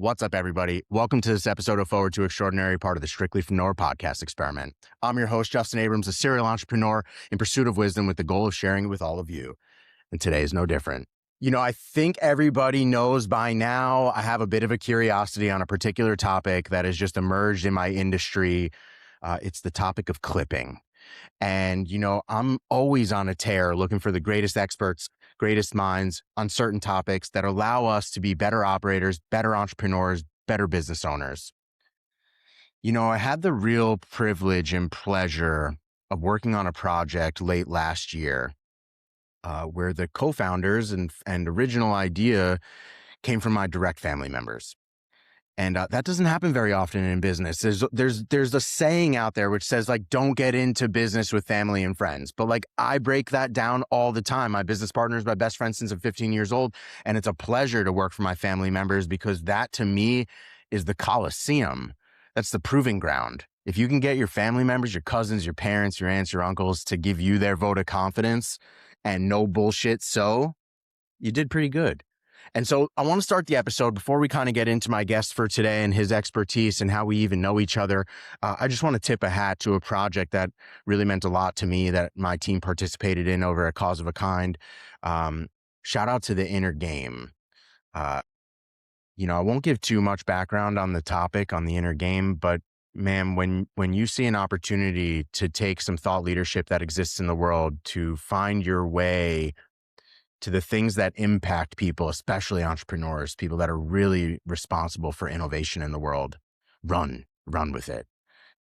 What's up, everybody? Welcome to this episode of Forward to Extraordinary, part of the Strictly from Nowhere podcast experiment. I'm your host, Justin Abrams, a serial entrepreneur in pursuit of wisdom with the goal of sharing it with all of you. And today is no different. You know, I think everybody knows by now I have a bit of a curiosity on a particular topic that has just emerged in my industry. It's the topic of clipping. And, you know, I'm always on a tear looking for the greatest experts, greatest minds on certain topics that allow us to be better operators, better entrepreneurs, better business owners. You know, I had the real privilege and pleasure of working on a project late last year where the co-founders and original idea came from my direct family members. And that doesn't happen very often in business. There's a saying out there which says, like, don't get into business with family and friends. But like, I break that down all the time. My business partner is my best friend since I'm 15 years old. And it's a pleasure to work for my family members because that to me is the Coliseum. That's the proving ground. If you can get your family members, your cousins, your parents, your aunts, your uncles to give you their vote of confidence and no bullshit, so you did pretty good. And so I want to start the episode before we kind of get into my guest for today and his expertise and how we even know each other. I just want to tip a hat to a project that really meant a lot to me that my team participated in over a cause of a kind. Shout out to the Inner Game. You know, I won't give too much background on the topic on the Inner Game, but man, when you see an opportunity to take some thought leadership that exists in the world to find your way to the things that impact people, especially entrepreneurs, people that are really responsible for innovation in the world, run with it.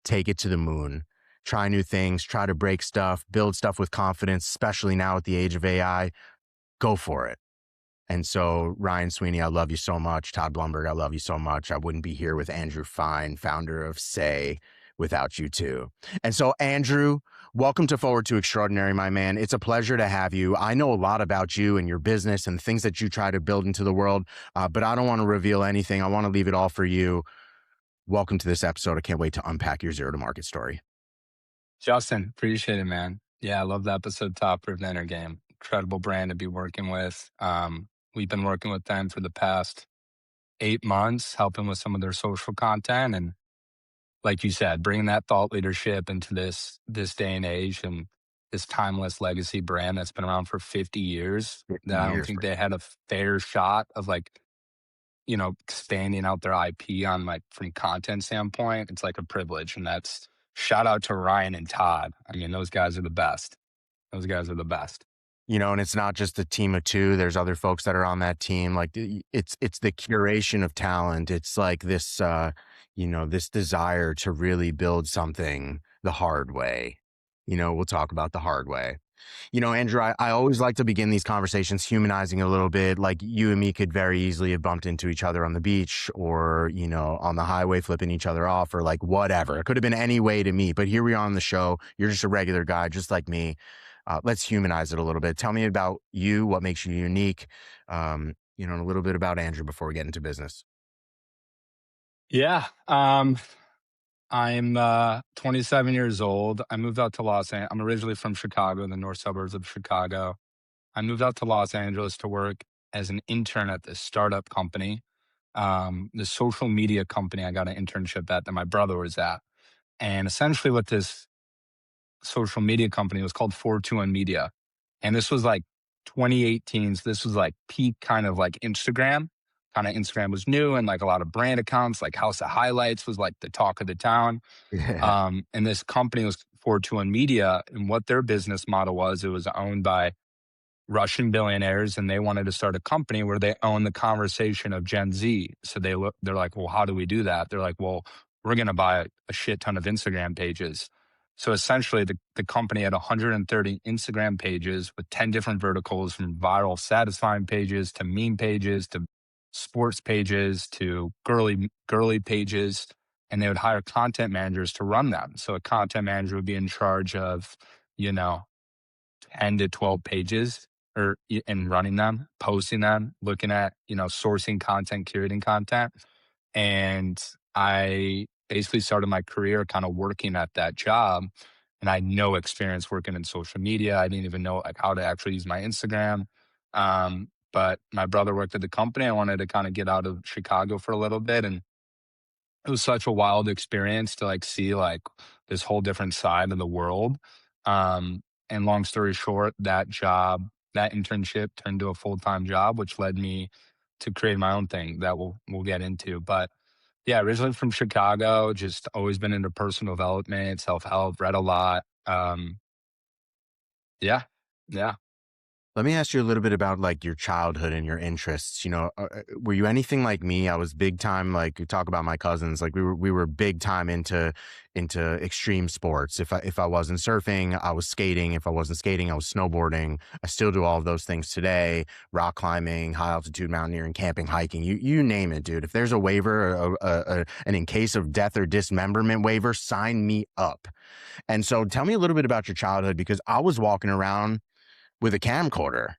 Take it to the moon. Try new things, try to break stuff, build stuff with confidence, especially now at the age of AI. Go for it. And so, Ryan Sweeney, I love you so much. Todd Blumberg, I love you so much. I wouldn't be here with Andrew Fine, founder of SEI, without you too. And so, Andrew, welcome to Forward to Extraordinary, my man. It's a pleasure to have you. I know a lot about you and your business and things that you try to build into the world, but I don't want to reveal anything. I want to leave it all for you. Welcome to this episode. I can't wait to unpack your zero to market story. Justin, appreciate it, man. Yeah, I love the episode Top Proof Inner Game. Incredible brand to be working with. We've been working with them for the past 8 months, helping with some of their social content. And like you said, bringing that thought leadership into this day and age and this timeless legacy brand that's been around for 50 years, 50 that I don't years, think bro. they had a fair shot of expanding out their IP on from content standpoint. It's like a privilege. And that's shout out to Ryan and Todd. I mean, those guys are the best. Those guys are the best. You know, and it's not just a team of two. There's other folks that are on that team. Like it's the curation of talent. It's like this, this desire to really build something the hard way. You know, we'll talk about the hard way. You know, Andrew, I always like to begin these conversations humanizing a little bit. Like you and me could very easily have bumped into each other on the beach or, you know, on the highway flipping each other off or like whatever. It could have been any way to meet, but here we are on the show. You're just a regular guy, just like me. Let's humanize it a little bit. Tell me about you, what makes you unique, and a little bit about Andrew before we get into business. Yeah. I'm 27 years old. I moved out to Los Angeles. I'm originally from Chicago, the north suburbs of Chicago. I moved out to Los Angeles to work as an intern at this startup company, the social media company I got an internship at that my brother was at. And essentially what this social media company was called 421 Media. And this was like 2018. So this was like peak kind of like Instagram. Kind of Instagram was new and like a lot of brand accounts, like House of Highlights was like the talk of the town. Yeah. And this company was 421 Media. And what their business model was, it was owned by Russian billionaires, and they wanted to start a company where they own the conversation of Gen Z. So they're like, well, how do we do that? They're like, well, we're going to buy a shit ton of Instagram pages. So essentially the company had 130 Instagram pages with 10 different verticals, from viral satisfying pages to meme pages to sports pages to girly pages. And they would hire content managers to run them. So a content manager would be in charge of, 10 to 12 pages and running them, posting them, looking at, sourcing content, curating content. And I basically started my career kind of working at that job. And I had no experience working in social media. I didn't even know like how to actually use my Instagram. but my brother worked at the company. I wanted to kind of get out of Chicago for a little bit, and it was such a wild experience to like see like this whole different side of the world. And long story short, that internship turned to a full-time job, which led me to create my own thing that we'll get into. But yeah, originally from Chicago, just always been into personal development, self-help, read a lot. Yeah, yeah. Let me ask you a little bit about like your childhood and your interests. Were you anything like me? I was big time. Like you talk about my cousins, like we were big time into extreme sports. If I wasn't surfing, I was skating. If I wasn't skating, I was snowboarding. I still do all of those things today: rock climbing, high altitude mountaineering, camping, hiking. You name it, dude. If there's a waiver, an in case of death or dismemberment waiver, sign me up. And so, tell me a little bit about your childhood because I was walking around with a camcorder.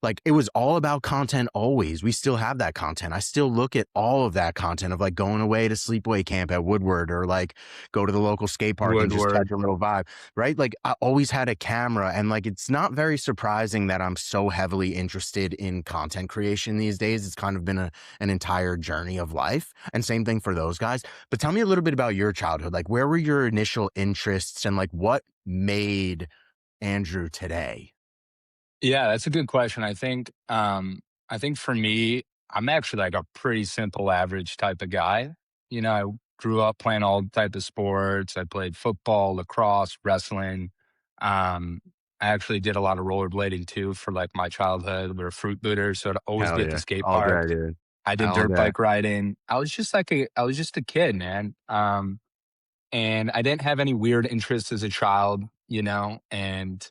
Like it was all about content always. We still have that content. I still look at all of that content of like going away to sleepaway camp at Woodward or like go to the local skate park and just catch Woodward. a little vibe, right? Like I always had a camera and like it's not very surprising that I'm so heavily interested in content creation these days. It's kind of been an entire journey of life and same thing for those guys. But tell me a little bit about your childhood. Like where were your initial interests and like what made Andrew today? Yeah, that's a good question. I think for me, I'm actually like a pretty simple average type of guy. You know, I grew up playing all type of sports. I played football, lacrosse, wrestling. I actually did a lot of rollerblading too for like my childhood. We were fruit booters, so I'd always Hell be at the yeah. skate All day, park. dude. I did All dirt day. bike riding. I was just a kid, man. And I didn't have any weird interests as a child, you know, and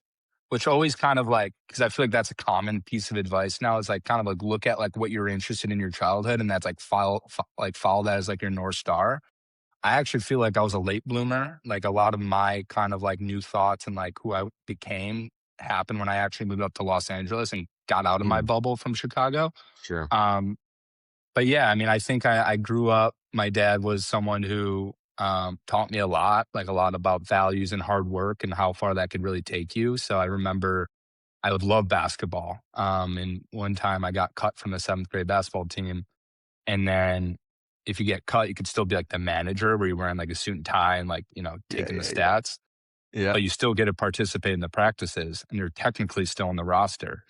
which always kind of like, because I feel like that's a common piece of advice now is like kind of like look at like what you're interested in your childhood and that's like follow that as like your North Star. I actually feel like I was a late bloomer. Like a lot of my kind of like new thoughts and like who I became happened when I actually moved up to Los Angeles and got out of my Mm, bubble from Chicago. sure. Um, but yeah, I mean, I think I grew up. My dad was someone who taught me like a lot about values and hard work and how far that could really take you. So I remember I would love basketball. And one time I got cut from the seventh grade basketball team. And then if you get cut, you could still be like the manager where you're wearing like a suit and tie and like, you know, Yeah, taking the yeah, yeah. stats, Yeah. but you still get to participate in the practices and you're technically still on the roster.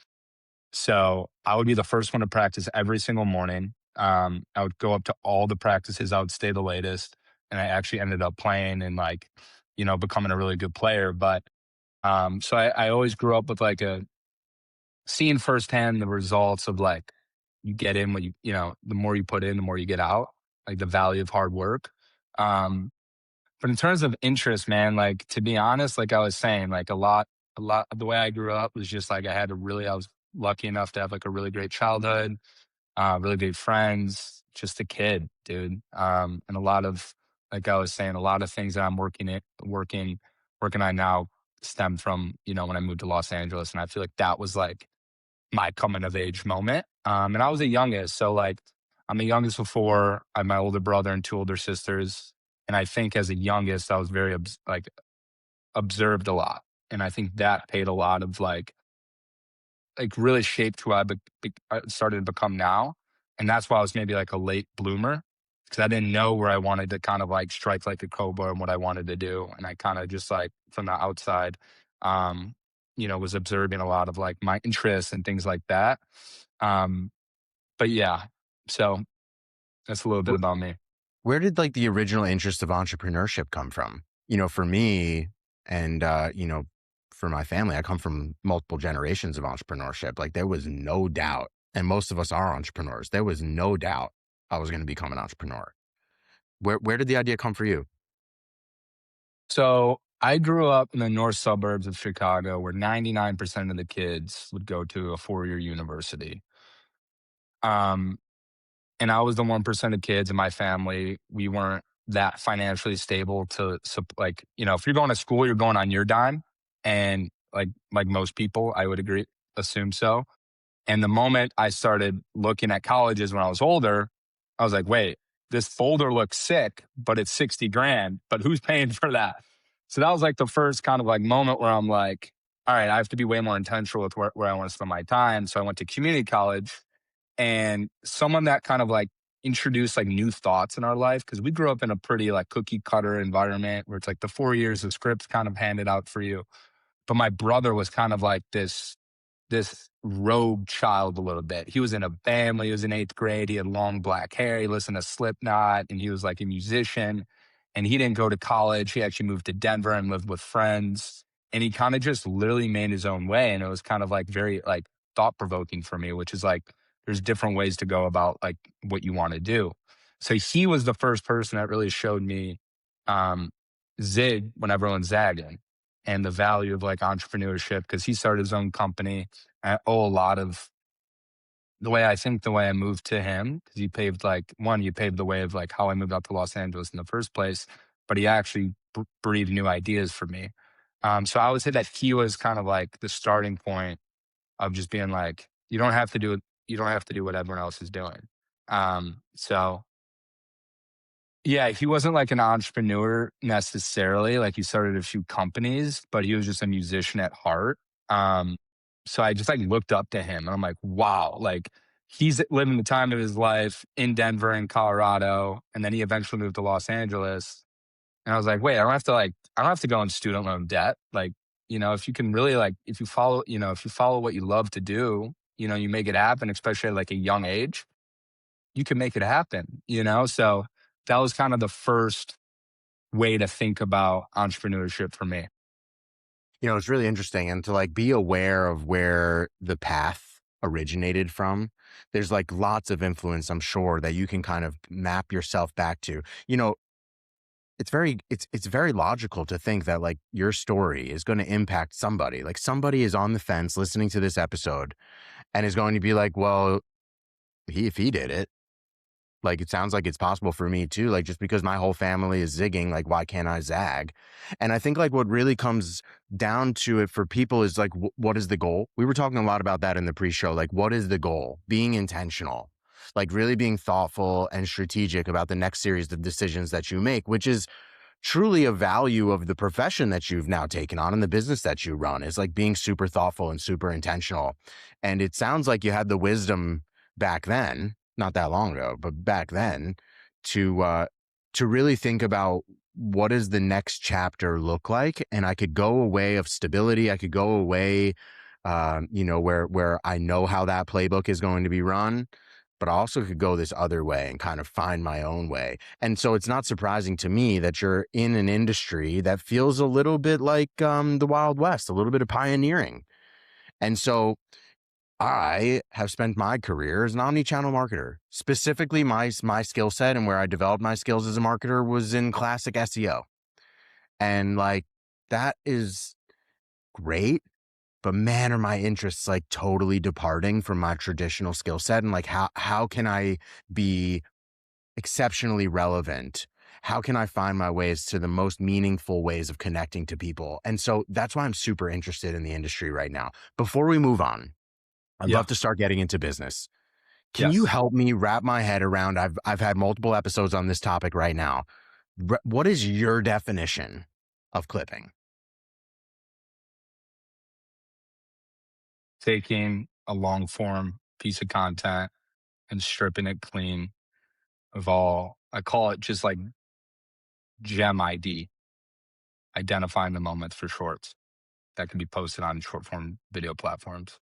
So I would be the first one to practice every single morning. I would go up to all the practices. I would stay the latest, and I actually ended up playing and like, you know, becoming a really good player. But so I always grew up with like a seeing firsthand the results of like you get in what you know the more you put in, the more you get out. Like the value of hard work. Um, but in terms of interest, man, like to be honest, like I was saying, like a lot of the way I grew up was just like I was lucky enough to have like a really great childhood, really great friends, just a kid, dude. And a lot of, like I was saying, a lot of things that I'm working on now stemmed from, you know, when I moved to Los Angeles. And I feel like that was like my coming of age moment. And I was the youngest. So like I'm the youngest of four. I have my older brother and two older sisters. And I think as a youngest, I was very like observed a lot. And I think that paid a lot of like really shaped who I started to become now. And that's why I was maybe like a late bloomer because I didn't know where I wanted to kind of like strike like a cobra and what I wanted to do. And I kind of just like from the outside, um, you know, was observing a lot of like my interests and things like that. Um, but yeah, so that's a little bit Wh- about me. Where did like the original interest of entrepreneurship come from? For me and, for my family, I come from multiple generations of entrepreneurship. Like there was no doubt, and most of us are entrepreneurs. There was no doubt I was going to become an entrepreneur. Where did the idea come for you? So I grew up in the north suburbs of Chicago where 99% of the kids would go to a 4-year university. Um, and I was the 1% of kids in my family. We weren't that financially stable to like, you know, if you're going to school, you're going on your dime. And like most people, I would agree, assume so. And the moment I started looking at colleges when I was older, I was like, wait, this folder looks sick, but it's 60 grand, but who's paying for that? So that was like the first kind of like moment where I'm like, all right, I have to be way more intentional with where I want to spend my time. So I went to community college, and someone that kind of like introduced like new thoughts in our life, because we grew up in a pretty like cookie cutter environment where it's like the 4 years of scripts kind of handed out for you. But my brother was kind of like this rogue child a little bit. He was in a band when he was in eighth grade. He had long black hair. He listened to Slipknot, and he was like a musician. And he didn't go to college. He actually moved to Denver and lived with friends. And he kind of just literally made his own way. And it was kind of like very like thought provoking for me, which is like there's different ways to go about like what you want to do. So he was the first person that really showed me um, zig when everyone's zagging, and the value of like entrepreneurship, because he started his own company. I owe a lot of the way I moved to him, because he paved the way of like how I moved out to Los Angeles in the first place, but he actually breathed new ideas for me. So I would say that he was kind of like the starting point of just being like, you don't have to do what everyone else is doing. So yeah, he wasn't like an entrepreneur necessarily. Like he started a few companies, but he was just a musician at heart. Um, so I just like looked up to him, and I'm like, wow, like he's living the time of his life in Denver and Colorado. And then he eventually moved to Los Angeles. And I was like, wait, I don't have to go in student loan debt. Like, if you can really like, if you follow what you love to do, you make it happen, especially at like a young age, you can make it happen. So that was kind of the first way to think about entrepreneurship for me. It's really interesting. And to like be aware of where the path originated from, there's like lots of influence, I'm sure, that you can kind of map yourself back to. It's very logical to think that like your story is going to impact somebody. Like somebody is on the fence listening to this episode and is going to be like, well, if he did it, like, it sounds like it's possible for me too. Like, just because my whole family is zigging, like, why can't I zag? And I think like what really comes down to it for people is like, what is the goal? We were talking a lot about that in the pre-show. Like, what is the goal? Being intentional, like really being thoughtful and strategic about the next series of decisions that you make, which is truly a value of the profession that you've now taken on and the business that you run, is like being super thoughtful and super intentional. And it sounds like you had the wisdom back then, not that long ago, but back then, to really think about what does the next chapter look like. And I could go away of stability. I could go away, where I know how that playbook is going to be run, but I also could go this other way and kind of find my own way. And so it's not surprising to me that you're in an industry that feels a little bit like the Wild West, a little bit of pioneering. And so I have spent my career as an omni-channel marketer. Specifically, my skill set and where I developed my skills as a marketer was in classic SEO. And like that is great, but man, are my interests like totally departing from my traditional skill set. And like how can I be exceptionally relevant? How can I find my ways to the most meaningful ways of connecting to people? And so that's why I'm super interested in the industry right now. Before we move on, I'd Yeah. love to start getting into business. Can you Yes. help me wrap my head around? I've had multiple episodes on this topic right now. What is your definition of clipping? Taking a long form piece of content and stripping it clean of all, I call it just like gem ID, identifying the moments for shorts that can be posted on short form video platforms.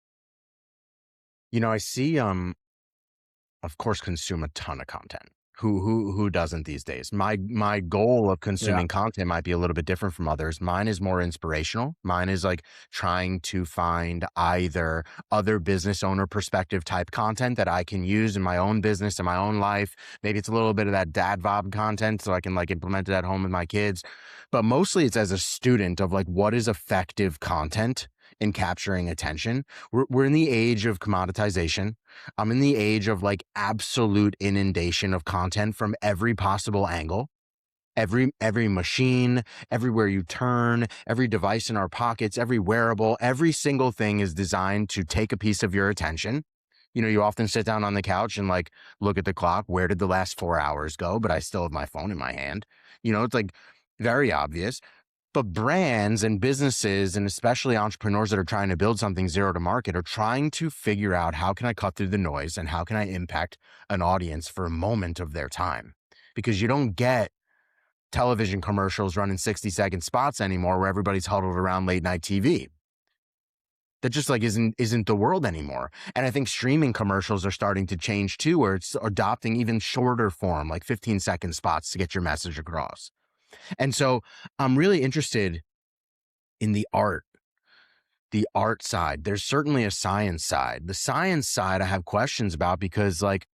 I see of course, consume a ton of content. Who doesn't these days? My goal of Yeah. consuming content might be a little bit different from others. Mine is more inspirational. Mine is like trying to find either other business owner perspective type content that I can use in my own business, in my own life. Maybe it's a little bit of that dad vibe content so I can like implement it at home with my kids. But mostly it's as a student of like what is effective content in capturing attention. We're in the age of commoditization. I'm in the age of like absolute inundation of content from every possible angle. Every machine, everywhere you turn, every device in our pockets, every wearable, every single thing is designed to take a piece of your attention. You often sit down on the couch and like look at the clock. Where did the last 4 hours go? But I still have my phone in my hand. It's like very obvious. But brands and businesses, and especially entrepreneurs that are trying to build something zero to market, are trying to figure out, how can I cut through the noise and how can I impact an audience for a moment of their time? Because you don't get television commercials running 60-second spots anymore where everybody's huddled around late night TV. That just like isn't the world anymore. And I think streaming commercials are starting to change too, where it's adopting even shorter form, like 15-second spots to get your message across. And so I'm really interested in the art side. There's certainly a science side. The science side I have questions about, because like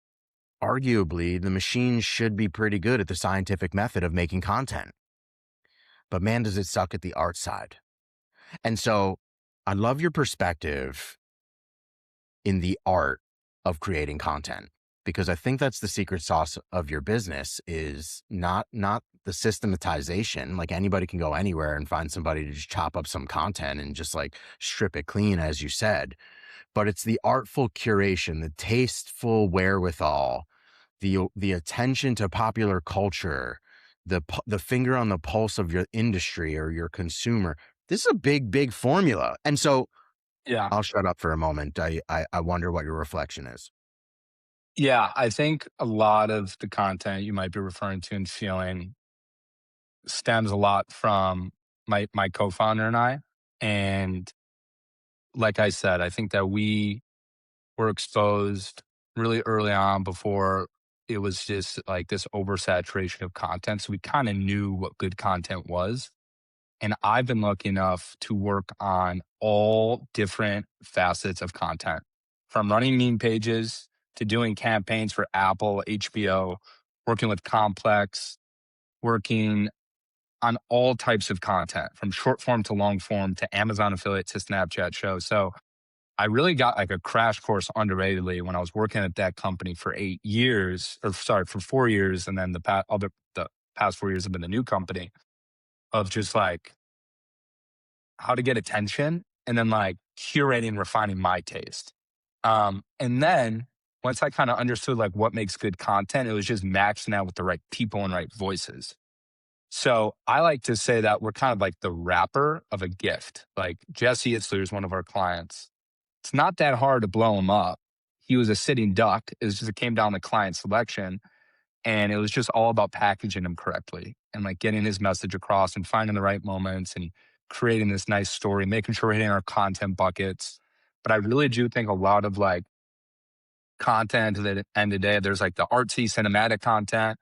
arguably the machine should be pretty good at the scientific method of making content. But man, does it suck at the art side. And so I love your perspective in the art of creating content, because I think that's the secret sauce of your business, is not the systematization. Like anybody can go anywhere and find somebody to just chop up some content and just like strip it clean, as you said. But it's the artful curation, the tasteful wherewithal, the attention to popular culture, the finger on the pulse of your industry or your consumer. This is a big formula. And so Yeah. I'll shut up for a moment. I wonder what your reflection is. Yeah. I think a lot of the content you might be referring to and feeling stems a lot from my co-founder and I. And like I said, I think that we were exposed really early on before it was just like this oversaturation of content. So we kind of knew what good content was. And I've been lucky enough to work on all different facets of content, from running meme pages to doing campaigns for Apple, HBO, working with Complex, working on all types of content, from short form to long form to Amazon affiliate to Snapchat shows. So I really got like a crash course underratedly when I was working at that company for 8 years, or sorry, for 4 years. And then the past 4 years have been the new company, of just like how to get attention and then like curating and refining my taste. And then once I kind of understood like what makes good content, it was just matching that with the right people and right voices. So I like to say that we're kind of like the wrapper of a gift. Like Jesse Itzler is one of our clients. It's not that hard to blow him up. He was a sitting duck. It came down to client selection. And it was just all about packaging him correctly and like getting his message across and finding the right moments and creating this nice story, making sure we're hitting our content buckets. But I really do think a lot of like content at the end of the day, there's like the artsy cinematic content,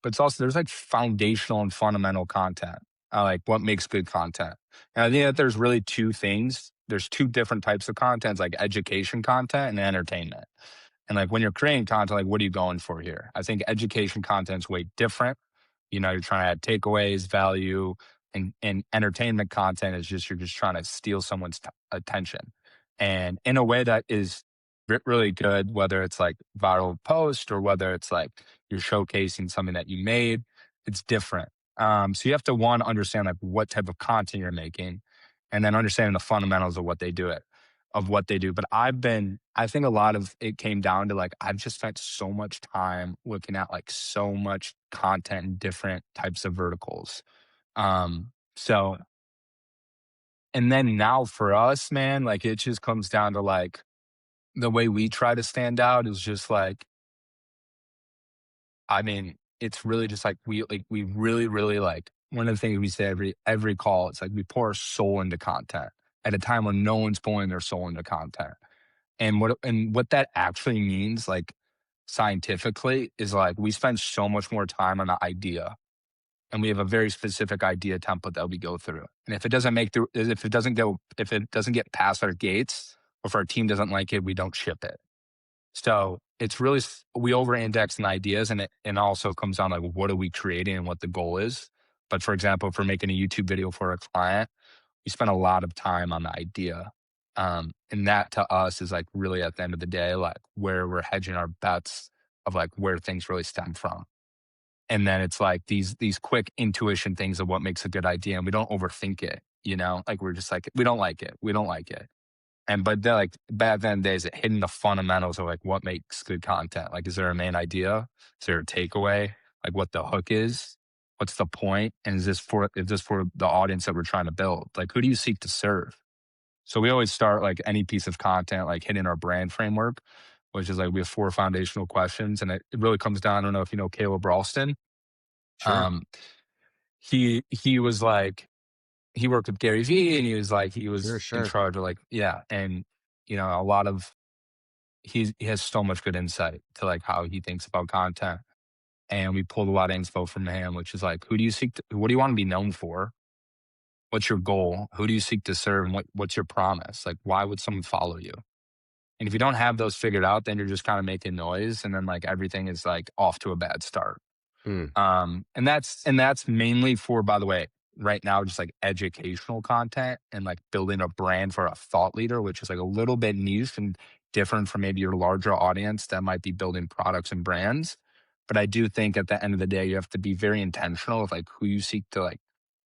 but it's also there's like foundational and fundamental content. Like what makes good content. And I think that there's really two things. There's two different types of content, like education content and entertainment. And like when you're creating content, like what are you going for here? I think education content's way different. You know, you're trying to add takeaways, value, and entertainment content is just you're just trying to steal someone's attention, and in a way that is really good. Whether it's like viral post or whether it's like you're showcasing something that you made, it's different. So you have to one understand like what type of content you're making, and then understanding the fundamentals of what they do it of what they do. But I think a lot of it came down to like, I've just spent so much time looking at like so much content in different types of verticals. So, and then now for us, man, like it just comes down to like the way we try to stand out is just like, I mean, it's really just like we really like one of the things we say every call, it's like we pour our soul into content at a time when no one's pouring their soul into content. And what that actually means, like scientifically, is like we spend so much more time on the idea, and we have a very specific idea template that we go through. And if it doesn't get past our gates, or if our team doesn't like it, we don't ship it. So it's really we over index in ideas, and it also comes down like what are we creating and what the goal is. But for example, if we're making a YouTube video for a client, we spend a lot of time on the idea. And that to us is like really at the end of the day, like where we're hedging our bets of like where things really stem from. And then it's like these quick intuition things of what makes a good idea. And we don't overthink it, you know, like we're just like, we don't like it. We don't like it. And but then like back then days, it hitting the fundamentals of like what makes good content. Like, is there a main idea? Is there a takeaway? Like what the hook is? What's the point? And is this for the audience that we're trying to build? Like, who do you seek to serve? So we always start like any piece of content, like hitting our brand framework, which is like we have 4 foundational questions. And it really comes down, I don't know if you know Caleb Ralston. Sure. Um, he was like, he worked with Gary Vee and he Sure. was in Sure. charge of like, yeah. And, a lot of, he has so much good insight to like how he thinks about content. And we pulled a lot of info from him, which is like, what do you want to be known for? What's your goal? Who do you seek to serve? And what's your promise? Like, why would someone follow you? And if you don't have those figured out, then you're just kind of making noise. And then like everything is like off to a bad start. Hmm. And that's mainly for, by the way, right now, just like educational content and like building a brand for a thought leader, which is like a little bit niche and different from maybe your larger audience that might be building products and brands. But I do think at the end of the day, you have to be very intentional of like who you seek to like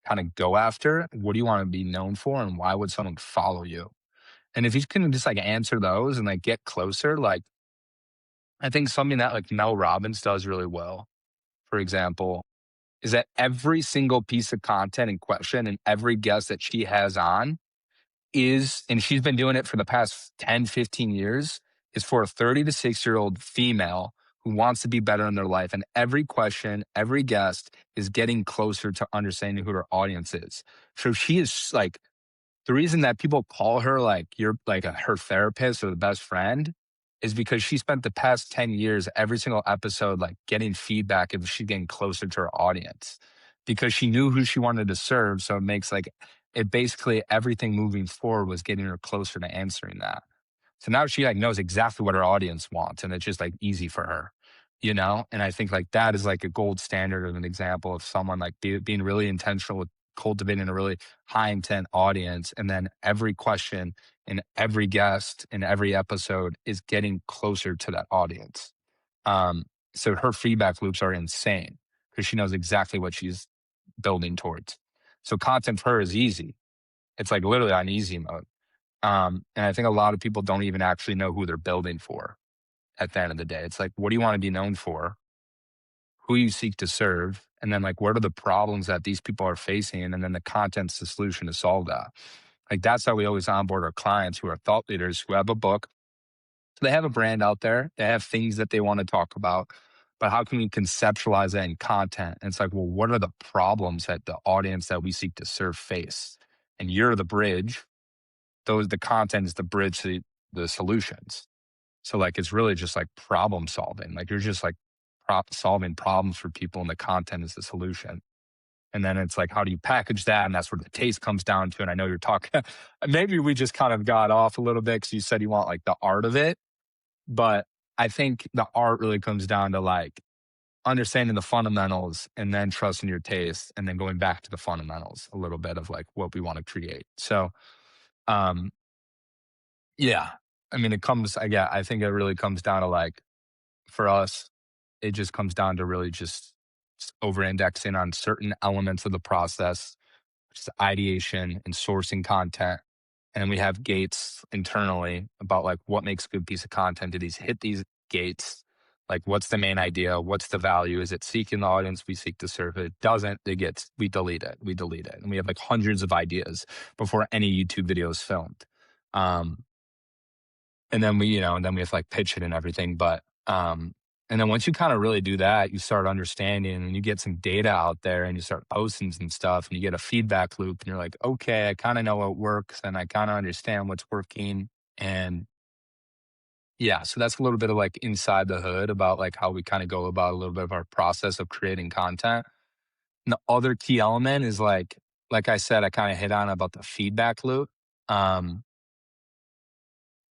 kind of go after. What do you want to be known for? And why would someone follow you? And if you can just like answer those and like get closer, like I think something that like Mel Robbins does really well, for example, is that every single piece of content in question and every guest that she has on and she's been doing it for the past 10, 15 years, is for a 30 to 6-year-old female who wants to be better in their life. And every question, every guest is getting closer to understanding who her audience is. So she is like, the reason that people call her like you're like her therapist or the best friend is because she spent the past 10 years, every single episode, like getting feedback if she's getting closer to her audience because she knew who she wanted to serve. So it makes like it basically everything moving forward was getting her closer to answering that. So now she like knows exactly what her audience wants and it's just like easy for her. And I think like that is like a gold standard of an example of someone like being really intentional with cultivating a really high intent audience. And then every question and every guest in every episode is getting closer to that audience. Um, so her feedback loops are insane because she knows exactly what she's building towards. So content for her is easy. It's like literally on easy mode. And I think a lot of people don't even actually know who they're building for at the end of the day. It's like, what do you want to be known for? Who you seek to serve? And then like, what are the problems that these people are facing? And then the content's the solution to solve that. Like, that's how we always onboard our clients who are thought leaders who have a book. So they have a brand out there. They have things that they want to talk about. But how can we conceptualize that in content? And it's like, well, what are the problems that the audience that we seek to serve face? And you're the bridge. The content is the bridge to the solutions. So like it's really just like problem solving. Like you're just like solving problems for people and the content is the solution. And then it's like, how do you package that? And that's where the taste comes down to. And I know you're talking, maybe we just kind of got off a little bit because you said you want like the art of it. But I think the art really comes down to like understanding the fundamentals and then trusting your taste and then going back to the fundamentals a little bit of like what we want to create. So, um, yeah, I mean, I think it really comes down to like, for us, it just comes down to really just over indexing on certain elements of the process, which is ideation and sourcing content. And we have gates internally about like what makes a good piece of content. Do these hit these gates? Like, what's the main idea? What's the value? Is it seeking the audience we seek to serve? If it doesn't, we delete it. We delete it. And we have like hundreds of ideas before any YouTube video is filmed. Um, and then and then we have to like pitch it and everything. And then once you kind of really do that, you start understanding and you get some data out there and you start posting some stuff and you get a feedback loop and you're like, okay, I kind of know what works and I kind of understand what's working. And yeah, so that's a little bit of like inside the hood about like how we kind of go about a little bit of our process of creating content. And the other key element is like I said, I kind of hit on about the feedback loop. Um,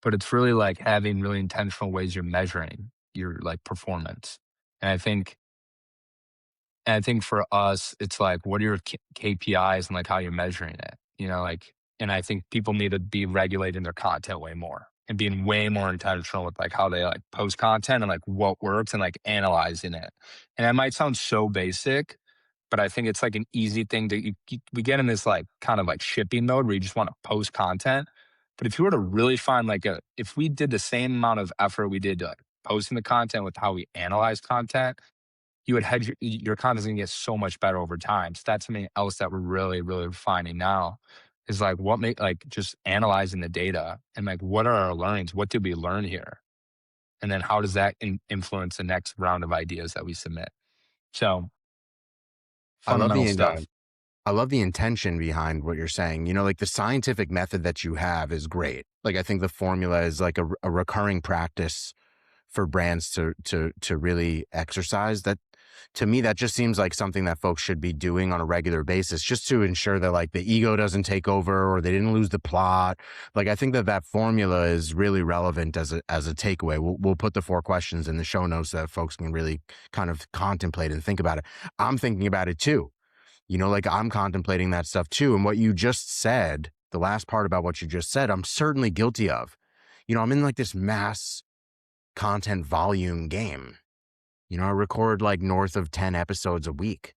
but it's really like having really intentional ways you're measuring your like performance. And I think for us, it's like, what are your KPIs and like how you're measuring it? And I think people need to be regulating their content way more and being way more intentional with like how they like post content and like what works and like analyzing it. And that might sound so basic, but I think it's like an easy thing we get in this like kind of like shipping mode where you just want to post content. But if you were to really find if we did the same amount of effort we did to like posting the content with how we analyze content, you would hedge your content's gonna get so much better over time. So that's something else that we're really, really refining now is like what make like just analyzing the data and like what are our learnings? What did we learn here? And then how does that influence the next round of ideas that we submit? So I love fundamental stuff. I love the intention behind what you're saying. You know, like the scientific method that you have is great. Like I think the formula is like a recurring practice for brands to really exercise. That to me, that just seems like something that folks should be doing on a regular basis, just to ensure that like the ego doesn't take over or they didn't lose the plot. Like I think that that formula is really relevant as a takeaway. We'll put the 4 questions in the show notes so that folks can really kind of contemplate and think about it. I'm thinking about it too. You know, like I'm contemplating that stuff too. And what you just said, the last part about what you just said, I'm certainly guilty of. You know, I'm in like this mass content volume game. You know, I record like north of 10 episodes a week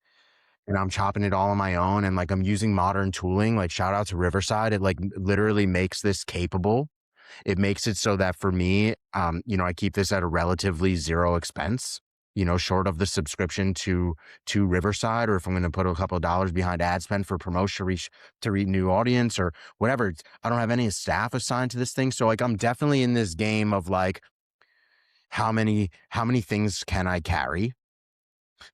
and I'm chopping it all on my own. And like I'm using modern tooling, like shout out to Riverside. It like literally makes this capable. It makes it so that for me, you know, I keep this at a relatively zero expense, you know, short of the subscription to Riverside, or if I'm going to put a couple of dollars behind ad spend for promotion to reach new audience or whatever. I don't have any staff assigned to this thing. So like I'm definitely in this game of like how many things can I carry?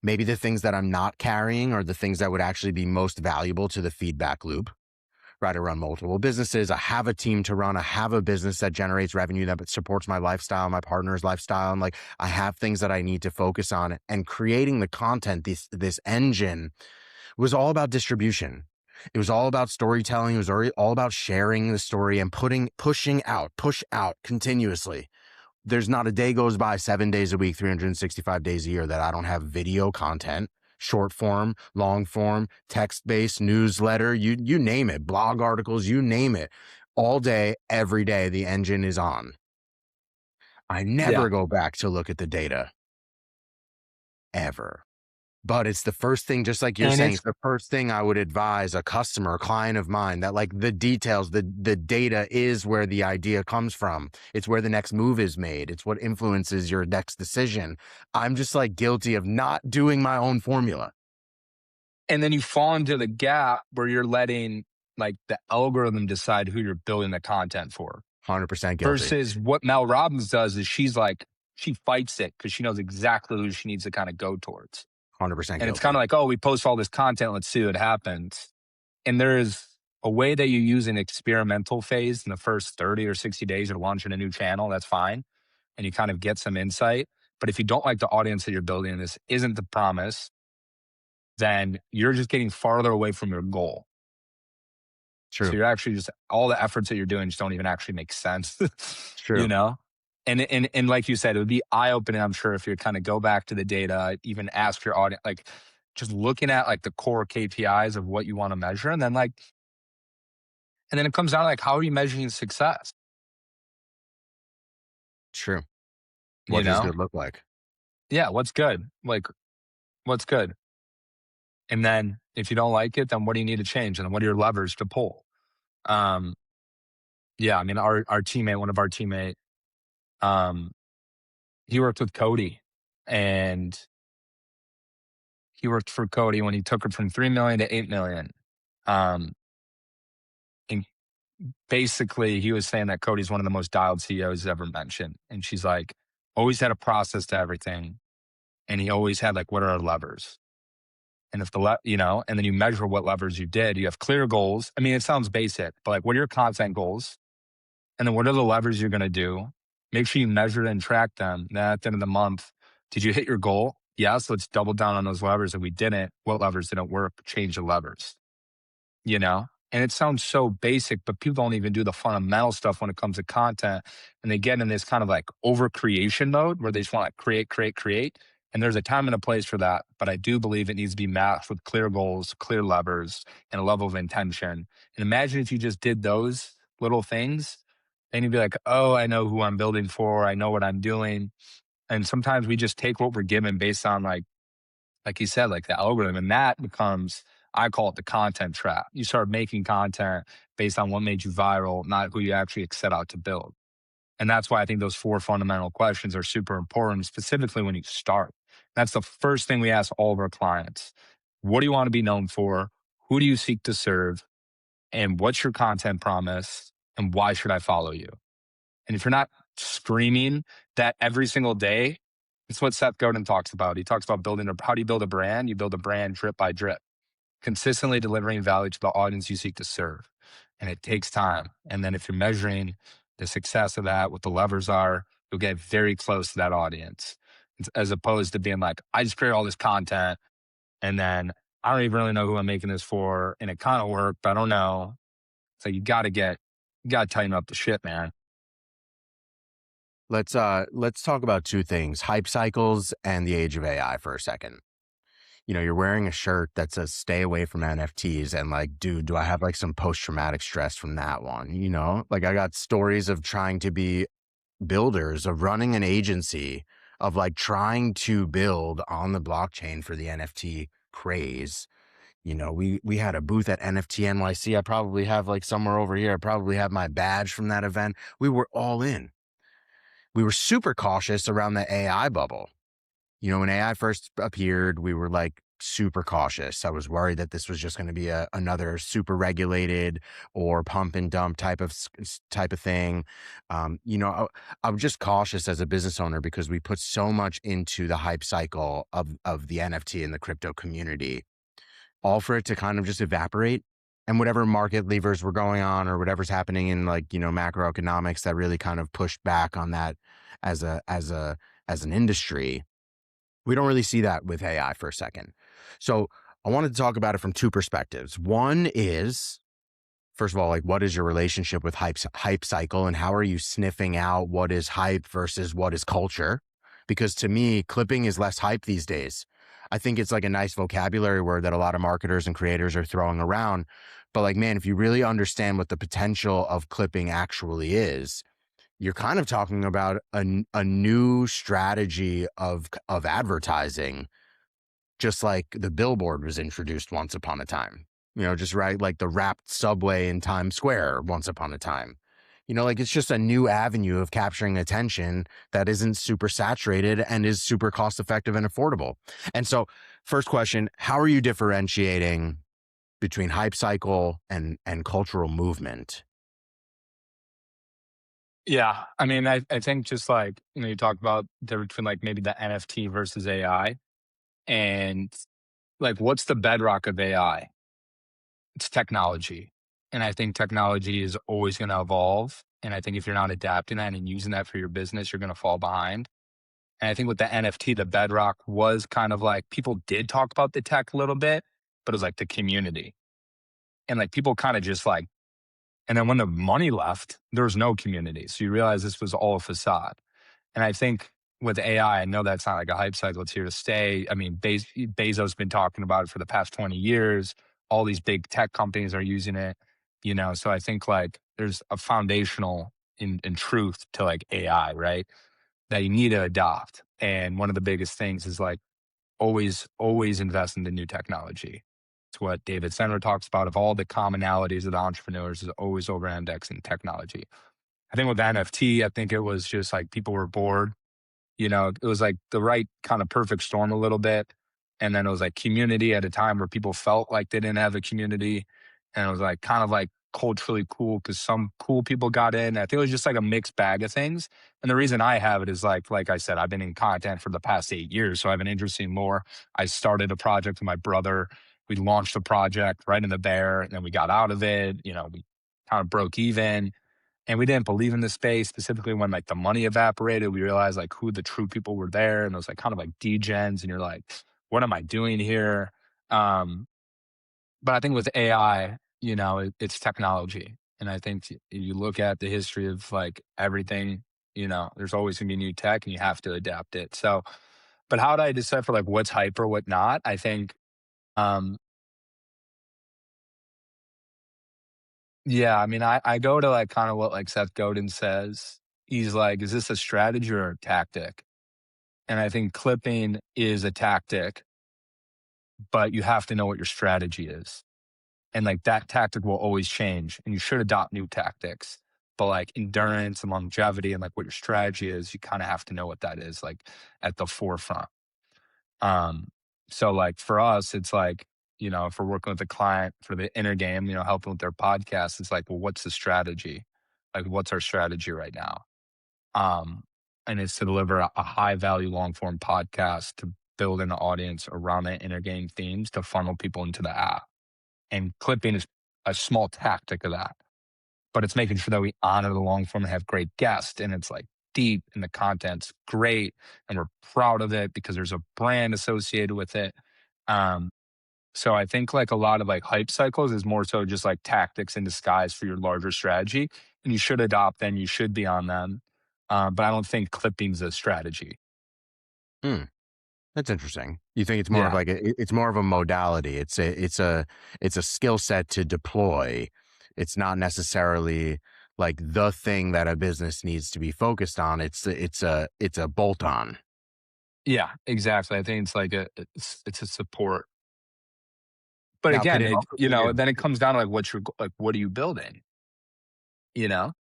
Maybe the things that I'm not carrying are the things that would actually be most valuable to the feedback loop. Right, I run multiple businesses. I have a team to run. I have a business that generates revenue that supports my lifestyle, my partner's lifestyle. And like, I have things that I need to focus on, and creating the content, this engine was all about distribution. It was all about storytelling. It was all about sharing the story and push out continuously. There's not a day goes by 7 days a week, 365 days a year that I don't have video content, short form, long form, text-based newsletter, you name it, blog articles, you name it. All day, every day, the engine is on. I Yeah. never go back to look at the data ever. But it's the first thing, just like you're And saying, it's it's the first thing I would advise a customer, a client of mine, that like the details, the data is where the idea comes from. It's where the next move is made. It's what influences your next decision. I'm just like guilty of not doing my own formula. and then you fall into the gap where you're letting like the algorithm decide who you're building the content for. 100% guilty. Versus what Mel Robbins does is she fights it because she knows exactly who she needs to kind of go towards. 100% And it's kind guilty. of like, oh, we post all this content, let's see what happens. And there is a way that you use an experimental phase in the first 30 or 60 days of launching a new channel, that's fine. And you kind of get some insight. But if you don't like the audience that you're building and this isn't the promise, then you're just getting farther away from your goal. So True. you're actually just all the efforts that you're doing just don't even actually make sense, you True. know? And like you said, it would be eye opening, I'm sure, if you kind of go back to the data, even ask your audience, like just looking at like the core KPIs of what you want to measure. And then it comes down to like, how are you measuring success? True. You What does know? good look like? Yeah. What's good? Like, what's good? And then if you don't like it, then what do you need to change? And then what are your levers to pull? Um, yeah. I mean, our teammate, one of our teammate, um, he worked with Cody and he worked for Cody when he took it from 3 million to 8 million. Um, and basically he was saying that Cody's one of the most dialed CEOs ever mentioned. And she's like, always had a process to everything. And he always had like, what are our levers? And if and then you measure what levers you did, you have clear goals. I mean, it sounds basic, but like, what are your content goals? And then what are the levers you're going to do? Make sure you measure and track them. Then at the end of the month, did you hit your goal? Yes, let's double down on those levers. If we didn't, what levers didn't work? Change the levers, you know? And it sounds so basic, but people don't even do the fundamental stuff when it comes to content. And they get in this kind of like over creation mode where they just want to create, create, create. And there's a time and a place for that. But I do believe it needs to be matched with clear goals, clear levers, and a level of intention. And imagine if you just did those little things, then you'd be like, oh, I know who I'm building for. I know what I'm doing. And sometimes we just take what we're given based on like you said, like the algorithm. And that becomes, I call it the content trap. You start making content based on what made you viral, not who you actually set out to build. And that's why I think those 4 fundamental questions are super important, specifically when you start. That's the first thing we ask all of our clients. What do you want to be known for? Who do you seek to serve? And what's your content promise? And why should I follow you? And if you're not screaming that every single day, it's what Seth Godin talks about. He talks about how do you build a brand? You build a brand drip by drip, consistently delivering value to the audience you seek to serve. And it takes time. And then if you're measuring the success of that, what the levers are, you'll get very close to that audience. As opposed to being like, I just create all this content and then I don't even really know who I'm making this for. And it kind of worked, but I don't know. So you got to tighten up the shit, man. Let's talk about two things: hype cycles and the age of AI for a second. You're wearing a shirt that says "Stay away from NFTs," and like, dude, do I have like some post traumatic stress from that one? Like I got stories of trying to be builders, of running an agency, of like trying to build on the blockchain for the NFT craze. We had a booth at NFT NYC. I probably have like somewhere over here. I probably have my badge from that event. We were all in. We were super cautious around the AI bubble. When AI first appeared, we were like super cautious. I was worried that this was just going to be another super regulated or pump and dump type of thing. I was just cautious as a business owner because we put so much into the hype cycle of the NFT and the crypto community, all for it to kind of just evaporate. And whatever market levers were going on or whatever's happening in like, macroeconomics that really kind of pushed back on that as an industry. We don't really see that with AI for a second. So I wanted to talk about it from two perspectives. One is, first of all, like, what is your relationship with hype cycle, and how are you sniffing out what is hype versus what is culture? Because to me, clipping is less hype these days. I think it's like a nice vocabulary word that a lot of marketers and creators are throwing around. But like, man, if you really understand what the potential of clipping actually is, you're kind of talking about a new strategy of advertising, just like the billboard was introduced once upon a time. Just right, like the wrapped subway in Times Square once upon a time. Like it's just a new avenue of capturing attention that isn't super saturated and is super cost effective and affordable. And so, first question, how are you differentiating between hype cycle and cultural movement? Yeah. I mean, I think just like, you talk about the difference between like maybe the NFT versus AI and like, what's the bedrock of AI? It's technology. And I think technology is always going to evolve. And I think if you're not adapting that and using that for your business, you're going to fall behind. And I think with the NFT, the bedrock was kind of like people did talk about the tech a little bit, but it was like the community. And like people kind of just like, and then when the money left, there was no community. So you realize this was all a facade. And I think with AI, I know that's not like a hype cycle. It's here to stay. I mean, Bezos has been talking about it for the past 20 years. All these big tech companies are using it, So I think like there's a foundational in truth to like AI, right? That you need to adopt. And one of the biggest things is like always invest in the new technology. It's what David Senra talks about. Of all the commonalities of the entrepreneurs is always over indexing technology. I think with NFT, I think it was just like people were bored. It was like the right kind of perfect storm a little bit. And then it was like community at a time where people felt like they didn't have a community. And it was like kind of like culturally cool because some cool people got in. I think it was just like a mixed bag of things. And the reason I have it is like I said, I've been in content for the past 8 years. So I have an interest in lore. I started a project with my brother. We launched a project right in the bear, and then we got out of it. We kind of broke even. And we didn't believe in the space, specifically when like the money evaporated. We realized like who the true people were there. And it was like kind of like degens. And you're like, what am I doing here? But I think with AI, it's technology. And I think you look at the history of like everything, there's always gonna be new tech and you have to adapt it. So, but how do I decide for like what's hype or what not? I think, um, yeah, I mean, I go to like kind of what like Seth Godin says. He's like, is this a strategy or a tactic? And I think clipping is a tactic, but you have to know what your strategy is. And like that tactic will always change and you should adopt new tactics. But like endurance and longevity and like what your strategy is, you kind of have to know what that is like at the forefront. Um, so like for us, it's like, if we're working with a client for the inner game, helping with their podcast, it's like, well, what's the strategy? Like, what's our strategy right now? Um, and it's to deliver a high value long form podcast to build an audience around the inner game themes to funnel people into the app. And clipping is a small tactic of that, but it's making sure that we honor the long form and have great guests. And it's like deep and the content's great. And we're proud of it because there's a brand associated with it. Um, so I think like a lot of like hype cycles is more so just like tactics in disguise for your larger strategy. And you should adopt them, you should be on them. But I don't think clipping's a strategy. Hmm. That's interesting. You think it's more of Yeah. like it's more of a modality. It's a skill set to deploy. It's not necessarily like the thing that a business needs to be focused on. It's a bolt on. Yeah, exactly. I think it's like it's a support. But Now, could again, it also be a then it comes down to like what are you building? You know?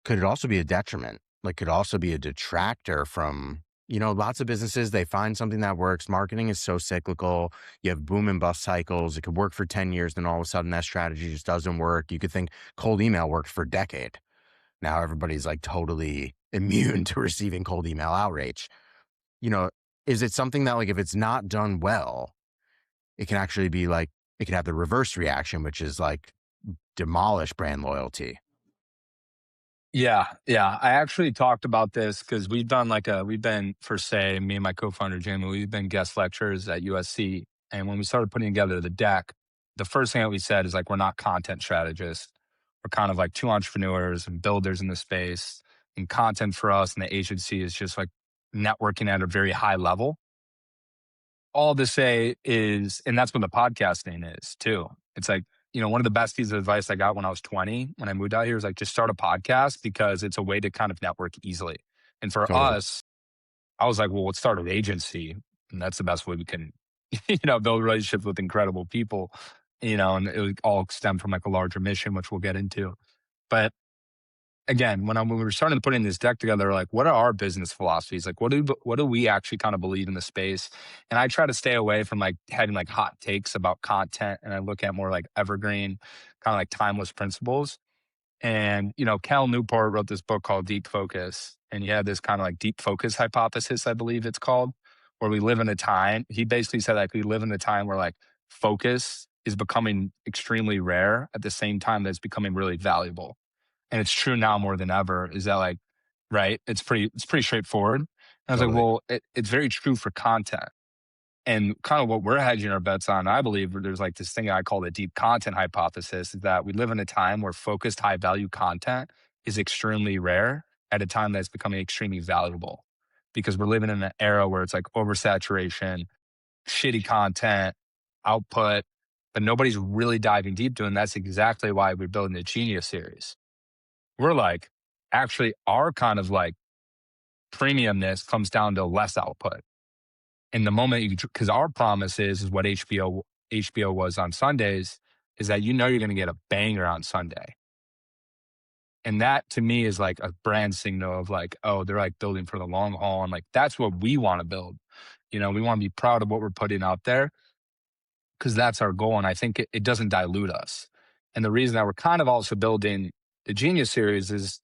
could it also be a detriment? Like, could also be a detractor from, lots of businesses, they find something that works. Marketing is so cyclical. You have boom and bust cycles. It could work for 10 years, then all of a sudden that strategy just doesn't work. You could think cold email worked for a decade. Now everybody's like totally immune to receiving cold email outrage. You know, is it something that like if it's not done well, it can actually be like it can have the reverse reaction, which is like demolish brand loyalty. Yeah, yeah. I actually talked about this because we've been for say me and my co-founder Jamie, we've been guest lecturers at USC, and when we started putting together the deck, the first thing that we said is like we're not content strategists. We're kind of like two entrepreneurs and builders in the space, and content for us and the agency is just like networking at a very high level. All to say is, and that's what the podcasting is too. It's like, one of the best pieces of advice I got when I was 20, when I moved out here, is like just start a podcast because it's a way to kind of network easily. And for Totally. us, I was like, well, let's start an agency. And that's the best way we can, build relationships with incredible people, and it would all stem from like a larger mission, which we'll get into. But again, when we were starting to putting this deck together, like what are our business philosophies? Like what do we actually kind of believe in the space? And I try to stay away from like having like hot takes about content, and I look at more like evergreen, kind of like timeless principles. And Cal Newport wrote this book called Deep Focus, and he had this kind of like deep focus hypothesis, I believe it's called, where we live in a time. He basically said like we live in a time where like focus is becoming extremely rare at the same time that it's becoming really valuable, and it's true now more than ever. Is that like, right? It's pretty straightforward. And I was like, Totally. well, it's very true for content. And kind of what we're hedging our bets on, I believe, there's like this thing I call the deep content hypothesis, is that we live in a time where focused high value content is extremely rare at a time that's becoming extremely valuable, because we're living in an era where it's like oversaturation, shitty content, output, but nobody's really diving deep to it. And that's exactly why we're building the Genius series. We're like, actually, our kind of like premiumness comes down to less output. And the moment because our promise is what HBO was on Sundays, is that you're going to get a banger on Sunday. And that to me is like a brand signal of like, oh, they're like building for the long haul. And like, that's what we want to build. We want to be proud of what we're putting out there because that's our goal. And I think it doesn't dilute us. And the reason that we're kind of also building the Genius series is,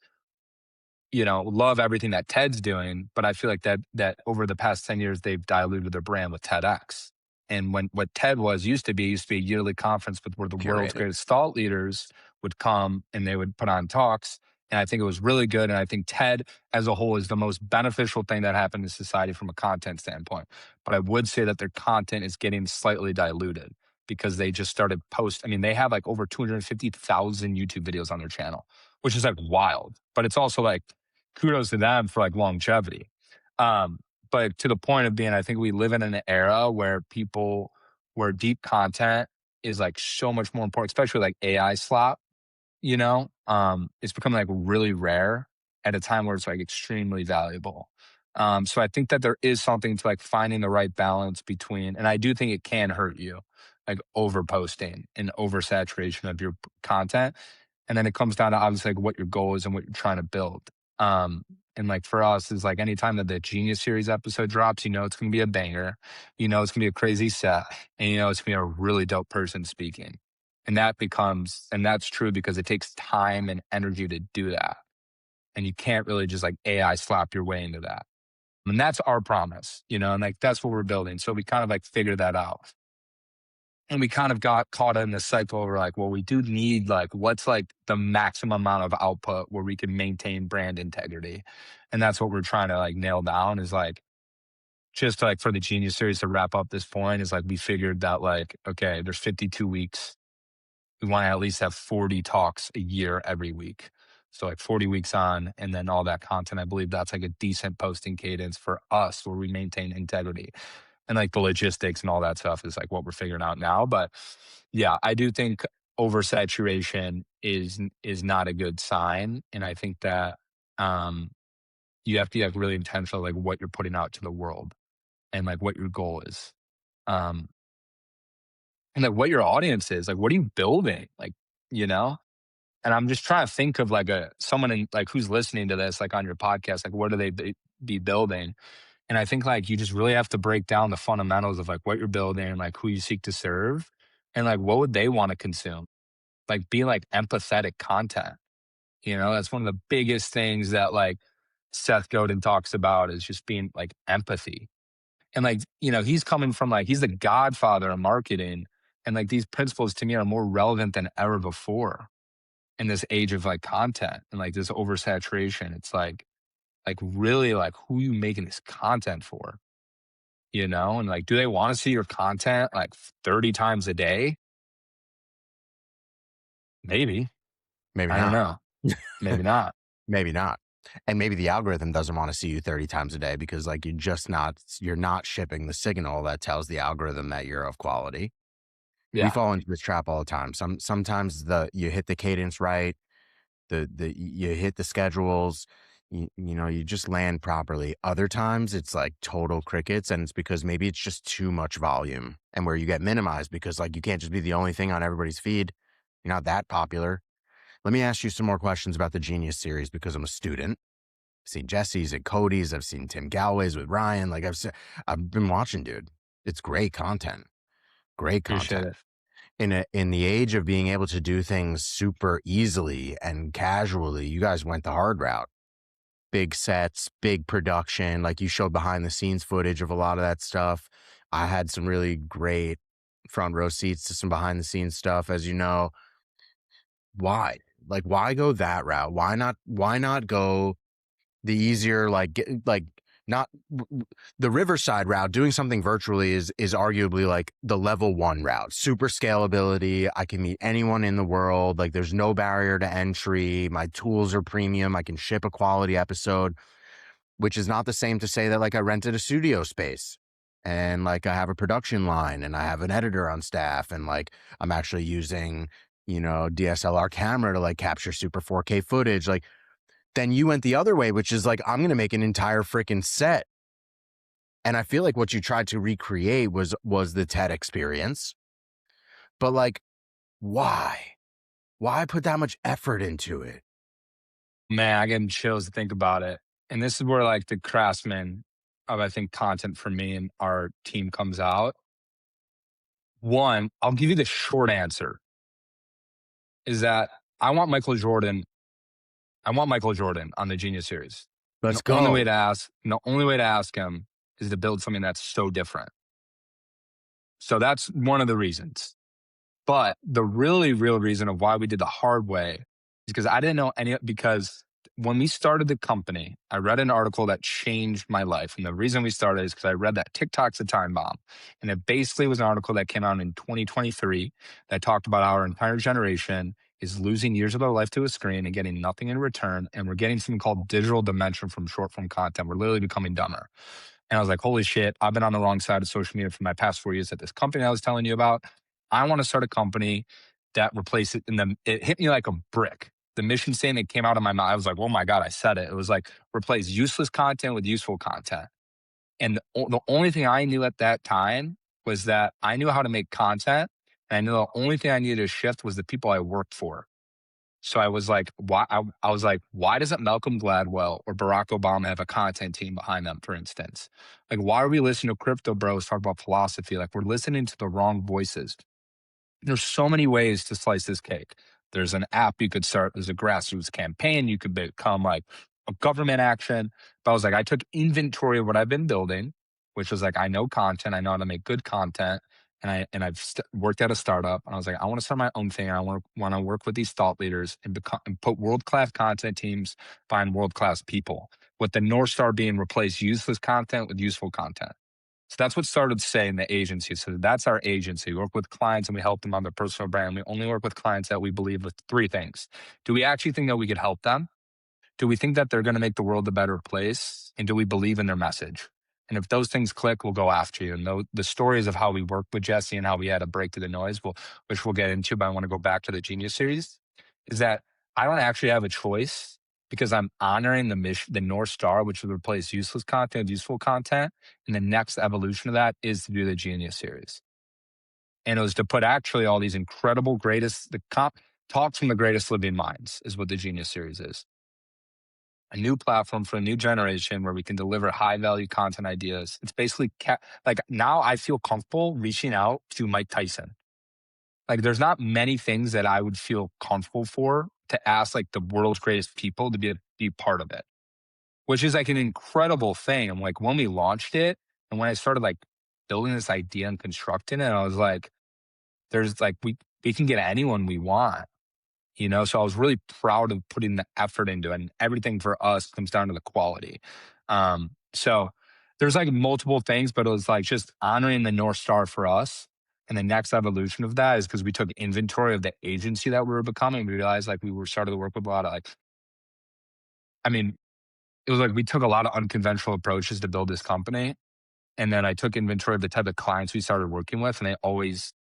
love everything that Ted's doing, but I feel like that over the past 10 years, they've diluted their brand with TEDx. And when what TED used to be a yearly conference with where the world's Curated. greatest thought leaders would come and they would put on talks. And I think it was really good. And I think TED as a whole is the most beneficial thing that happened to society from a content standpoint. But I would say that their content is getting slightly diluted because they just started I mean, they have like over 250,000 YouTube videos on their channel, which is like wild. But it's also like, kudos to them for like longevity. Um, but to the point of being, I think we live in an era where deep content is like so much more important, especially like AI slop, it's becoming like really rare at a time where it's like extremely valuable. So I think that there is something to like finding the right balance between, and I do think it can hurt you, like over posting and oversaturation of your content. And then it comes down to obviously like what your goal is and what you're trying to build. And like for us, is like anytime that the Genius Series episode drops, it's going to be a banger. It's going to be a crazy set. And it's going to be a really dope person speaking. And that's true because it takes time and energy to do that. And you can't really just like AI slap your way into that. And that's our promise, and like that's what we're building. So we kind of like figured that out. And we kind of got caught in this cycle where like, well, we do need like, what's like the maximum amount of output where we can maintain brand integrity. And that's what we're trying to like nail down is like, just like for the Genius Series to wrap up this point is like, we figured that like, okay, there's 52 weeks. We want to at least have 40 talks a year every week. So like 40 weeks on, and then all that content. I believe that's like a decent posting cadence for us where we maintain integrity. And like the logistics and all that stuff is like what we're figuring out now. But yeah, I do think oversaturation is not a good sign. And I think that you have to be like really intentional, like what you're putting out to the world and like what your goal is. Um, and like what your audience is, like what are you building? Like, you know? And I'm just trying to think of like someone in like who's listening to this, like on your podcast, like what do they be building? And I think like you just really have to break down the fundamentals of like what you're building and like who you seek to serve and like what would they want to consume? Like be like empathetic content. That's one of the biggest things that like Seth Godin talks about is just being like empathy. And like, he's coming from like, he's the godfather of marketing. And like these principles to me are more relevant than ever before in this age of like content and like this oversaturation. It's like really like who you making this content for, and like, do they want to see your content like 30 times a day? Maybe. Maybe I don't not. know. Maybe not. Maybe not. And maybe the algorithm doesn't want to see you 30 times a day because like you're not shipping the signal that tells the algorithm that you're of quality. We Yeah. fall into this trap all the time. Sometimes you hit the cadence right, you hit the schedules, you just land properly. Other times it's like total crickets, and it's because maybe it's just too much volume and where you get minimized because like you can't just be the only thing on everybody's feed. You're not that popular. Let me ask you some more questions about the Genius Series because I'm a student. I've seen Jesse's and Cody's. I've seen Tim Galway's with Ryan. Like I've been watching, dude. It's great content. Great Appreciate content. it. In the age of being able to do things super easily and casually, you guys went the hard route. Big sets, big production. Like you showed behind the scenes footage of a lot of that stuff. I had some really great front row seats to some behind the scenes stuff, as you know. Why? Like, why go that route? Why not go the easier, not the Riverside route? Doing something virtually is arguably like the level 1 route. Super scalability. I can meet anyone in the world. Like there's no barrier to entry. My tools are premium. I can ship a quality episode, which is not the same to say that like I rented a studio space and like I have a production line and I have an editor on staff and like I'm actually using, DSLR camera to like capture super 4K footage. Like then you went the other way, which is like, I'm going to make an entire freaking set. And I feel like what you tried to recreate was the TED experience. But like, why? Why put that much effort into it? Man, I get chills to think about it. And this is where like the craftsman of, I think, content for me and our team comes out. One, I'll give you the short answer is that I want Michael Jordan. I want Michael Jordan on the Genius Series. And Let's go. the only way to ask him is to build something that's so different. So that's one of the reasons. But the really real reason of why we did the hard way is because I didn't know because when we started the company, I read an article that changed my life. And the reason we started is because I read that TikTok's a time bomb. And it basically was an article that came out in 2023 that talked about our entire generation is losing years of their life to a screen and getting nothing in return. And we're getting something called digital dementia from short form content. We're literally becoming dumber. And I was like, holy shit, I've been on the wrong side of social media for my past 4 years at this company I was telling you about. I want to start a company that replaces it. And it hit me like a brick. The mission statement came out of my mouth. I was like, oh my God, I said it. It was like, replace useless content with useful content. And the only thing I knew at that time was that I knew how to make content. And I knew the only thing I needed to shift was the people I worked for. So I was like, why? I was like, why doesn't Malcolm Gladwell or Barack Obama have a content team behind them, for instance? Like, why are we listening to crypto bros talk about philosophy? Like, we're listening to the wrong voices. There's so many ways to slice this cake. There's an app you could start. There's a grassroots campaign. You could become like a government action. But I was like, I took inventory of what I've been building, which was like, I know content. I know how to make good content. I've worked at a startup. And I was like, I want to start my own thing. I want to work with these thought leaders and put world class content teams behind world class people. With the North Star being replace useless content with useful content. So that's what started saying the agency. So that's our agency. We work with clients and we help them on their personal brand. We only work with clients that we believe with three things. Do we actually think that we could help them? Do we think that they're going to make the world a better place? And do we believe in their message? And if those things click, we'll go after you. And the stories of how we worked with Jesse and how we had to break through the noise, which we'll get into, but I want to go back to the Genius series, is that I don't actually have a choice because I'm honoring the mission, the North Star, which would replace useless content with useful content. And the next evolution of that is to do the Genius series. And it was to put actually all these incredible talks from the greatest living minds is what the Genius series is. A new platform for a new generation where we can deliver high value content ideas. It's basically like now I feel comfortable reaching out to Mike Tyson. Like there's not many things that I would feel comfortable for to ask like the world's greatest people to be part of it, which is like an incredible thing. I'm like, when we launched it and when I started like building this idea and constructing it, I was like, there's like, we can get anyone we want, you know? So I was really proud of putting the effort into it, and everything for us comes down to the quality. So there's like multiple things, but it was like just honoring the North Star for us. And the next evolution of that is because we took inventory of the agency that we were becoming. We realized like we were starting to work with a lot of like, I mean, it was like we took a lot of unconventional approaches to build this company. And then I took inventory of the type of clients we started working with. And they always,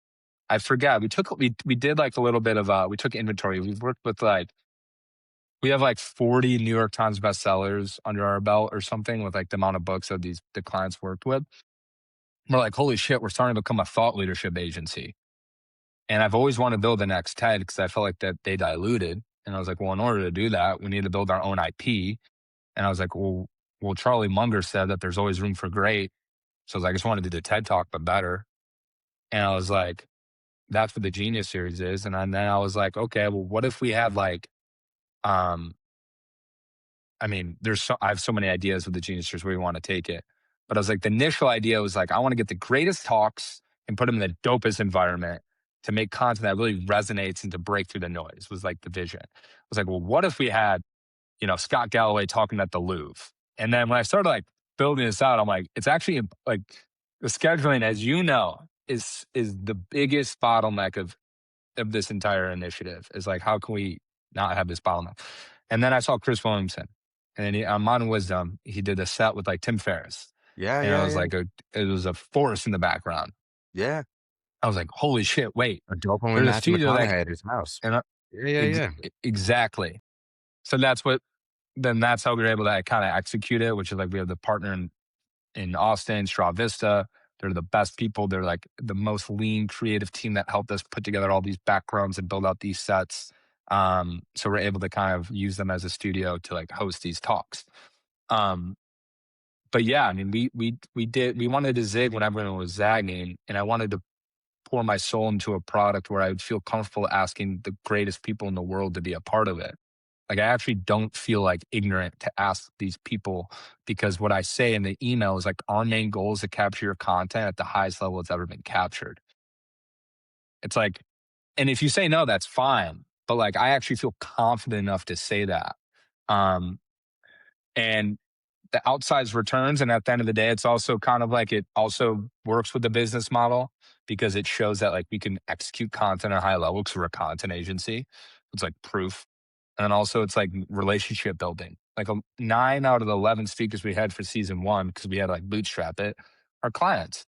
I forget, we did like a little bit of, we took inventory. We've worked with like, we have like 40 New York Times bestsellers under our belt or something with like the amount of books that the clients worked with. We're like, holy shit, we're starting to become a thought leadership agency. And I've always wanted to build the next TED because I felt like that they diluted. And I was like, well, in order to do that, we need to build our own IP. And I was like, well, Charlie Munger said that there's always room for great. So I was like, I just wanted to do the TED Talk, but better. And I was like, that's what the Genius series is. And then I was like, okay, well, what if we had like, I mean, I have so many ideas with the Genius series where we want to take it. But I was like, the initial idea was like, I want to get the greatest talks and put them in the dopest environment to make content that really resonates and to break through the noise was like the vision. I was like, well, what if we had, you know, Scott Galloway talking at the Louvre? And then when I started like building this out, I'm like, it's actually like the scheduling, as you know, is the biggest bottleneck of this entire initiative. Is like, how can we not have this bottleneck? And then I saw Chris Williamson, and then on Modern Wisdom, he did a set with like Tim Ferriss, Yeah, and it yeah, was yeah. like it was a forest in the background. Yeah. I was like, holy shit! Wait, A dope one with there's a Matthew studio that, McConaughey at his house. and Yeah, yeah, yeah. exactly. So that's how we were able to kind of execute it, which is like we have the partner in Austin, Straw Vista. They're the best people. They're like the most lean, creative team that helped us put together all these backgrounds and build out these sets. So we're able to kind of use them as a studio to like host these talks. But yeah, I mean, we wanted to zig when everyone was zagging, and I wanted to pour my soul into a product where I would feel comfortable asking the greatest people in the world to be a part of it. Like I actually don't feel like ignorant to ask these people, because what I say in the email is like, our main goal is to capture your content at the highest level it's ever been captured. It's like, and if you say no, that's fine. But like, I actually feel confident enough to say that. Um, and the outsized returns. And at the end of the day, it's also kind of like it also works with the business model because it shows that like we can execute content at a high level because we're a content agency. It's like proof. And then also it's like relationship building. Like 9 out of the 11 speakers we had for season 1, because we had to like bootstrap it, are clients,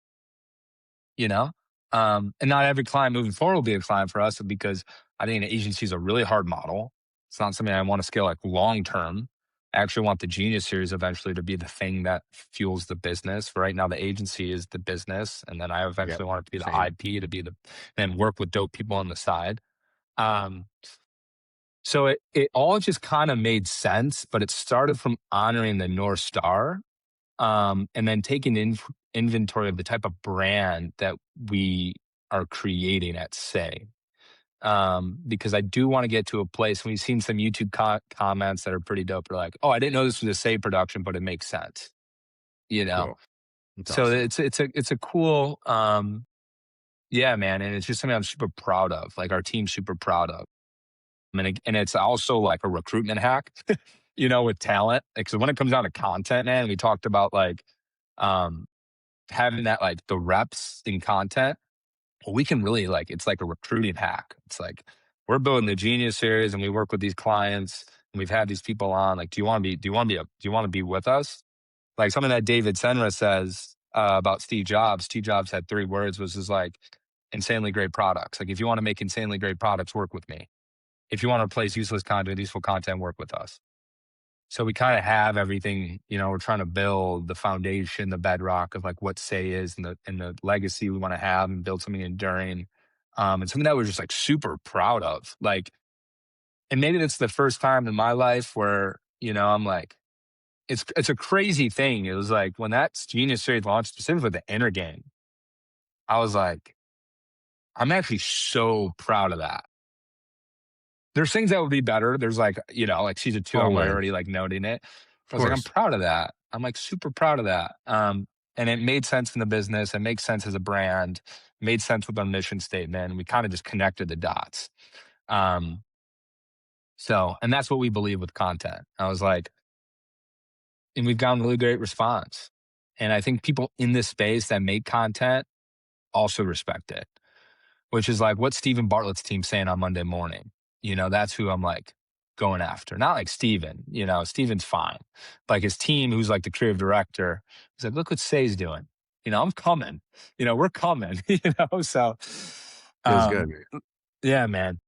you know? And not every client moving forward will be a client for us, because I think an agency is a really hard model. It's not something I want to scale like long term. I actually want the Genius series eventually to be the thing that fuels the business. For right now, the agency is the business. And then I Yep. eventually want it to be the Same. IP, to be and work with dope people on the side. Um, So it all just kind of made sense, but it started from honoring the North Star, and then taking inventory of the type of brand that we are creating at Say. Because I do want to get to a place, and we've seen some YouTube comments that are pretty dope. They're like, "Oh, I didn't know this was a Say production, but it makes sense." You know, Cool. That's so awesome. it's a cool, yeah, man, and it's just something I'm super proud of. Like our team's super proud of, and it's also like a recruitment hack, with talent. Because when it comes down to content, man, we talked about like um having that like the reps in content. Well, we can really like it's like a recruiting hack. It's like we're building the Genius series, and we work with these clients, and we've had these people on. Like, do you want to be with us? Like something that David Senra says about Steve Jobs. Steve Jobs had 3 words, was just like insanely great products. Like, if you want to make insanely great products, work with me. If you want to replace useless content, useful content, work with us. So we kind of have everything, we're trying to build the foundation, the bedrock of like what Say is, and the legacy we want to have, and build something enduring. And something that we're just like super proud of. Like, and maybe that's the first time in my life where, I'm like, it's a crazy thing. It was like when that Genius series launched, specifically the inner game, I was like, I'm actually so proud of that. There's things that would be better. There's like, like season 2, I'm Always. already like noting it. Of I was like, I'm course. proud of that. I'm like super proud of that. And it made sense in the business. It makes sense as a brand, made sense with our mission statement. And we kind of just connected the dots. Um, and that's what we believe with content. I was like, and we've gotten really great response. And I think people in this space that make content also respect it, which is like what Stephen Bartlett's team saying on Monday morning. That's who I'm like going after. Not like Steven, Steven's fine. But like his team, who's like the creative director, he's like, look what Say's doing. I'm coming. We're coming, So Feels good. um yeah, man.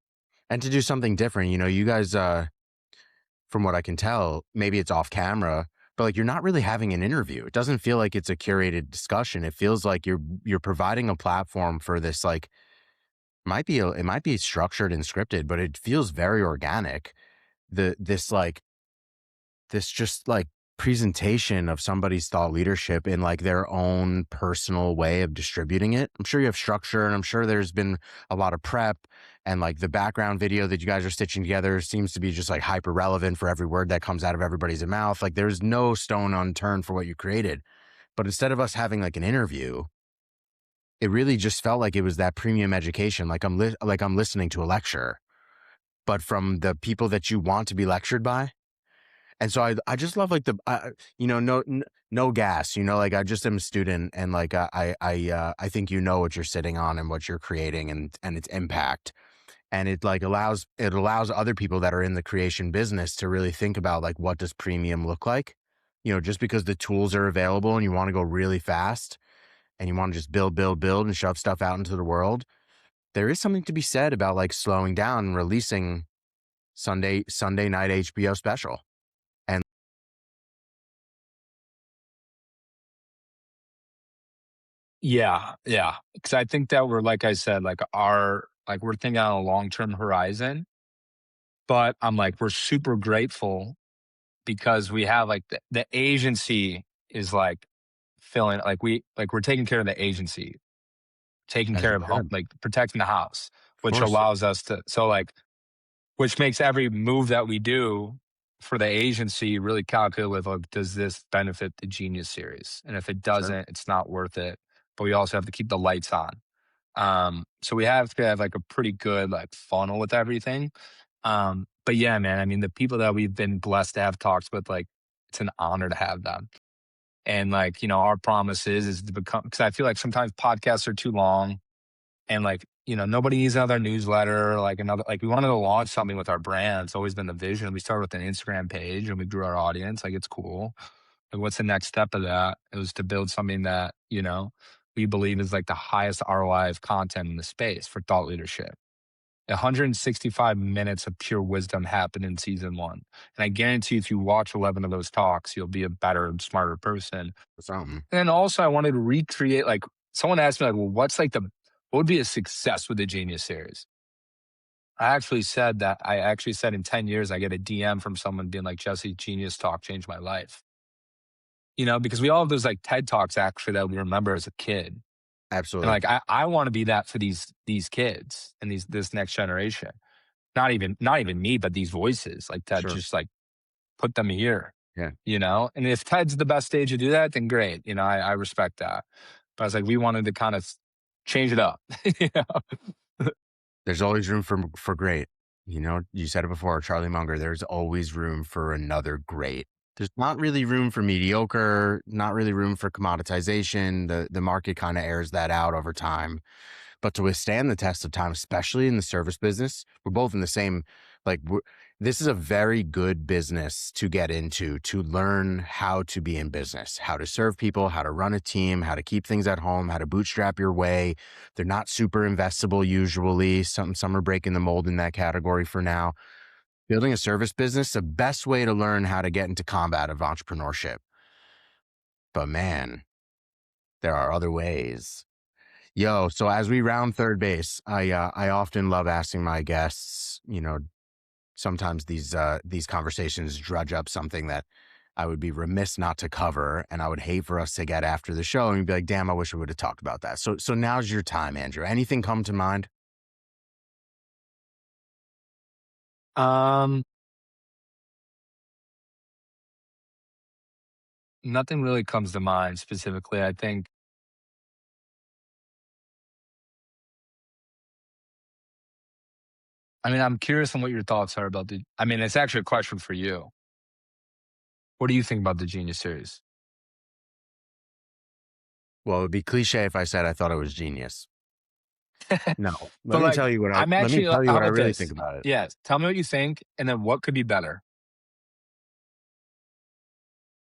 And to do something different, you guys, from what I can tell, maybe it's off camera, but like you're not really having an interview. It doesn't feel like it's a curated discussion. It feels like you're providing a platform for this like it might be structured and scripted, but it feels very organic. This just like presentation of somebody's thought leadership in like their own personal way of distributing it. I'm sure you have structure, and I'm sure there's been a lot of prep, and like the background video that you guys are stitching together seems to be just like hyper relevant for every word that comes out of everybody's mouth. Like there's no stone unturned for what you created. But instead of us having like an interview, it really just felt like it was that premium education. Like I'm listening to a lecture, but from the people that you want to be lectured by. And so I just love like no gas, like I just am a student, and like I think what you're sitting on and what you're creating, and its impact. And it allows other people that are in the creation business to really think about like, what does premium look like? Just because the tools are available and you want to go really fast and you want to just build and shove stuff out into the world, there is something to be said about like slowing down and releasing Sunday night HBO special. And Yeah, yeah. Because I think that we're, like I said, we're thinking on a long-term horizon, but I'm like, we're super grateful because we have like the agency is like filling, we're taking care of the agency, taking as care you of home, should, like protecting the house, of which course, allows us to, which makes every move that we do for the agency really calculate with, like, does this benefit the Genius series? And if it sure. doesn't, it's not worth it. But we also have to keep the lights on. So we have to have like a pretty good like funnel with everything. But yeah, man, I mean, the people that we've been blessed to have talks with, like, it's an honor to have them. And like, our promise is to become, because I feel like sometimes podcasts are too long, and like, nobody needs another newsletter, like another, like we wanted to launch something with our brand. It's always been the vision. We started with an Instagram page and we grew our audience. Like, it's cool. Like, what's the next step of that? It was to build something that, we believe is like the highest ROI of content in the space for thought leadership. 165 minutes of pure wisdom happened in season 1. And I guarantee if you watch 11 of those talks, you'll be a better and smarter person. Something. And then also I wanted to recreate, like, someone asked me, like, well, what would be a success with the Genius series? I actually said in 10 years, I get a DM from someone being like, Jesse, genius talk changed my life. Because we all have those like TED Talks actually that we remember as a kid. And Absolutely. like I want to be that for these kids and this next generation. Not even me, but these voices like that Sure. just like put them here, Yeah. And if TED's the best stage to do that, then great. I respect that. But I was like, we wanted to kind of change it up. you know? There's always room for great. You said it before, Charlie Munger, there's always room for another great. There's not really room for mediocre, not really room for commoditization. The market kind of airs that out over time. But to withstand the test of time, especially in the service business, we're both in the same, like, this is a very good business to get into, to learn how to be in business, how to serve people, how to run a team, how to keep things at home, how to bootstrap your way. They're not super investable usually. Some are breaking the mold in that category for now. Building a service business, the best way to learn how to get into combat of entrepreneurship. But man, there are other ways. Yo, so as we round third base, I often love asking my guests, sometimes these conversations drudge up something that I would be remiss not to cover, and I would hate for us to get after the show and be like, damn, I wish we would have talked about that. So now's your time, Andrew. Anything come to mind? Um, Nothing really comes to mind specifically. I'm curious on what your thoughts are about it's actually a question for you. What do you think about the Genius series? Well, it would be cliche if I said I thought it was genius. No, But like, let me tell you how what I about really think this? about it. Yes. Tell me what you think and then what could be better.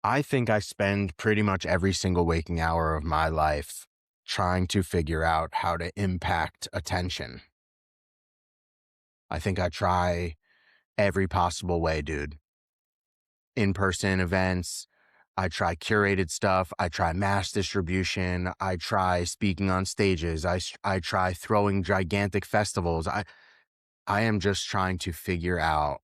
I think I spend pretty much every single waking hour of my life trying to figure out how to impact attention. I think I try every possible way, dude. In-person events, I try curated stuff, I try mass distribution, I try speaking on stages, I try throwing gigantic festivals. I am just trying to figure out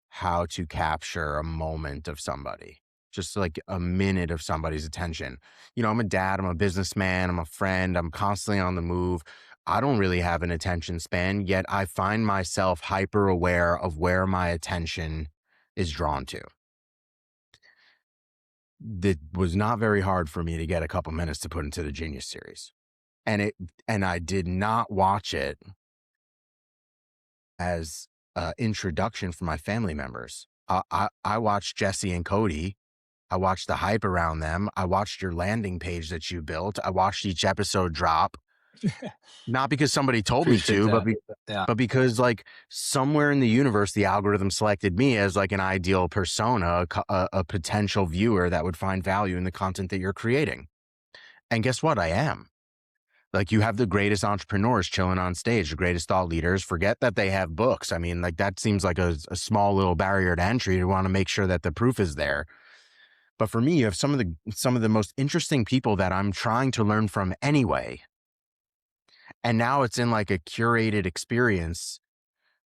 how to capture a moment of somebody, just like a minute of somebody's attention. I'm a dad, I'm a businessman, I'm a friend, I'm constantly on the move. I don't really have an attention span, yet I find myself hyper aware of where my attention is drawn to. That was not very hard for me to get a couple minutes to put into the Genius series. And I did not watch it as introduction for my family members. I watched Jesse and Cody. I watched the hype around them. I watched your landing page that you built. I watched each episode drop, not because somebody told me Appreciate to, that. Yeah. but because like somewhere in the universe, the algorithm selected me as like an ideal persona, a potential viewer that would find value in the content that you're creating. And guess what? I am. Like, you have the greatest entrepreneurs chilling on stage, the greatest thought leaders. Forget that they have books. I mean, like, that seems like a small little barrier to entry to want to make sure that the proof is there. But for me, you have some of the most interesting people that I'm trying to learn from anyway. And now it's in like a curated experience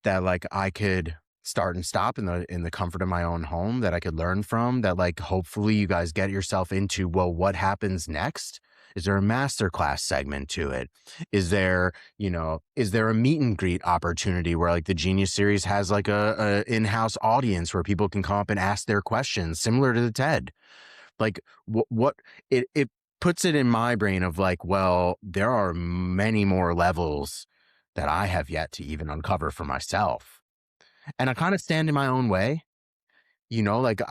that like I could start and stop in the comfort of my own home, that I could learn from, that like hopefully you guys get yourself into, well, what happens next? Is there a masterclass segment to it? Is there a meet and greet opportunity where like the Genius series has like a in-house audience where people can come up and ask their questions similar to the TED? Like what it puts it in my brain of like, well, there are many more levels that I have yet to even uncover for myself. And I kind of stand in my own way, like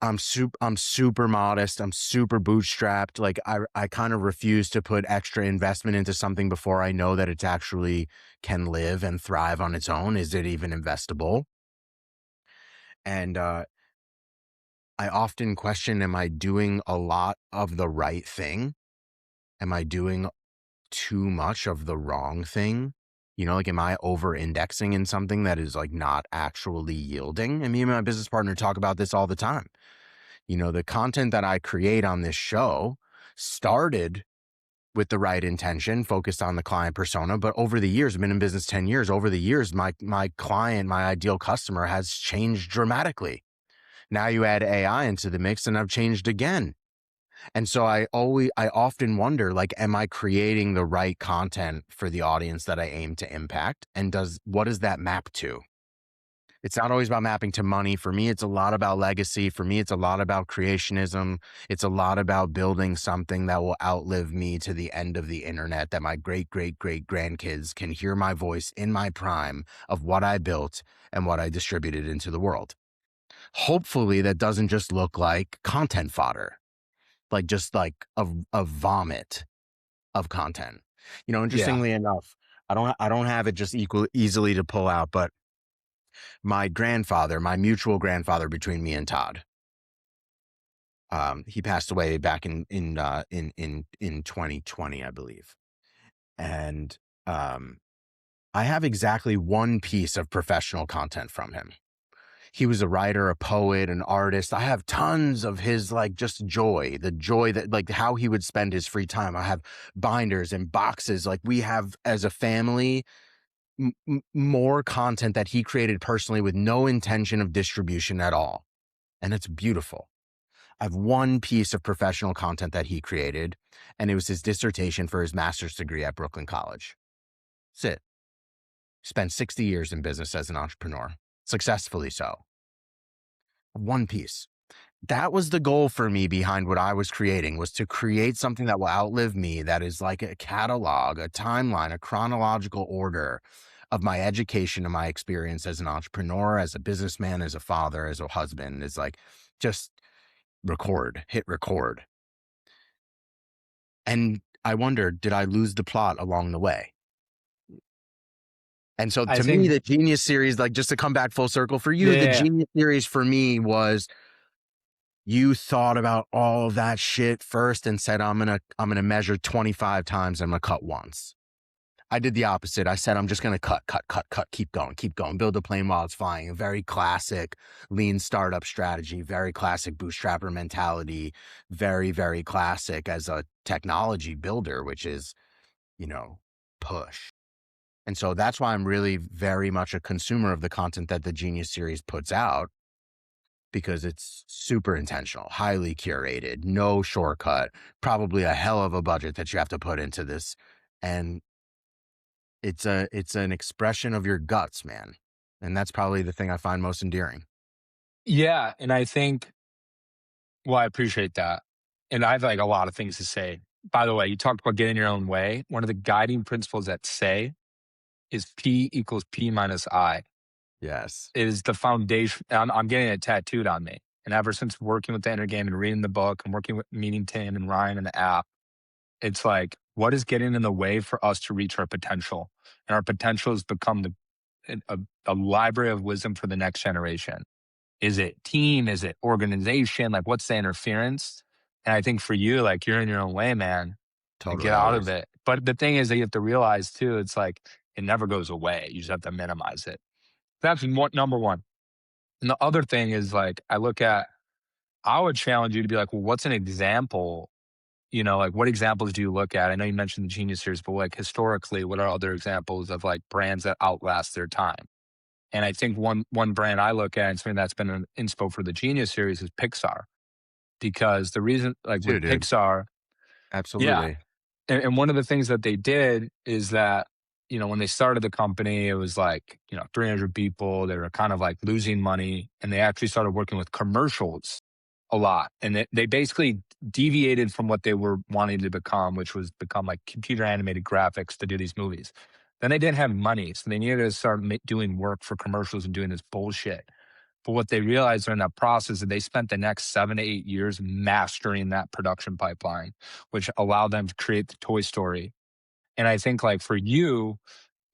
I'm super modest. I'm super bootstrapped. Like I kind of refuse to put extra investment into something before I know that it's actually can live and thrive on its own. Is it even investable? And I often question, am I doing a lot of the right thing? Am I doing too much of the wrong thing? Like, am I over indexing in something that is like not actually yielding? And me and my business partner talk about this all the time. The content that I create on this show started with the right intention, focused on the client persona. But over the years, I've been in business 10 years. Over the years, my client, my ideal customer has changed dramatically. Now you add AI into the mix and I've changed again. And so I often wonder, like, am I creating the right content for the audience that I aim to impact? And what does that map to? It's not always about mapping to money. For me, it's a lot about legacy. For me, it's a lot about creationism. It's a lot about building something that will outlive me to the end of the internet, that my great, great, great grandkids can hear my voice in my prime of what I built and what I distributed into the world. Hopefully that doesn't just look like content fodder, like just like a vomit of content. Yeah. Interestingly enough, I don't have it just easily to pull out, but my grandfather, my mutual grandfather between me and Todd, he passed away back in 2020, I believe. And I have exactly one piece of professional content from him. He was a writer, a poet, an artist. I have tons of his, like, just the joy that, like, how he would spend his free time. I have binders and boxes. Like, we have, as a family, more content that he created personally with no intention of distribution at all. And it's beautiful. I have one piece of professional content that he created, and it was his dissertation for his master's degree at Brooklyn College. That's it. Spent 60 years in business as an entrepreneur, successfully so. One piece. That was the goal for me behind what I was creating, was to create something that will outlive me, that is like a catalog, a timeline, a chronological order of my education and my experience as an entrepreneur, as a businessman, as a father, as a husband. Is like, just hit record. And I wondered, did I lose the plot along the way? And so I to me, think, the Genius series, like, just to come back full circle for you, the yeah. Genius series for me was, you thought about all of that shit first and said, I'm gonna measure 25 times. I'm gonna cut once. I did the opposite. I said, I'm just gonna cut, keep going, build a plane while it's flying. A very classic lean startup strategy, very classic bootstrapper mentality, very, very classic as a technology builder, which is, push. And so that's why I'm really very much a consumer of the content that the Genius series puts out, because it's super intentional, highly curated, no shortcut, probably a hell of a budget that you have to put into this. And it's an expression of your guts, man. And that's probably the thing I find most endearing. Yeah. And I think, well, I appreciate that. And I have like a lot of things to say. By the way, you talked about getting your own way. One of the guiding principles at SEI is P equals P minus I. Yes. It is the foundation. I'm getting it tattooed on me. And ever since working with the Enter Game and reading the book and meeting Tim and Ryan and the app, it's like, what is getting in the way for us to reach our potential? And our potential has become a library of wisdom for the next generation. Is it team? Is it organization? Like, what's the interference? And I think for you, like, you're in your own way, man, and Totally get out of always. it. But the thing is that you have to realize too, it's like, it never goes away. You just have to minimize it. That's number one. And the other thing is, like, I would challenge you to be like, well, what's an example? Like, what examples do you look at? I know you mentioned the Genius series, but like, historically, what are other examples of like brands that outlast their time? And I think one brand I look at, and something that's been an inspo for the Genius series, is Pixar. Because the reason, like, with Dude. Pixar, yeah. Absolutely. And one of the things that they did is that, when they started the company, it was like, 300 people. They were kind of like losing money. And they actually started working with commercials a lot. And they basically deviated from what they were wanting to become, which was become like computer animated graphics to do these movies. Then they didn't have money. So they needed to start doing work for commercials and doing this bullshit. But what they realized during that process is they spent the next 7 to 8 years mastering that production pipeline, which allowed them to create the Toy Story. And I think, like, for you,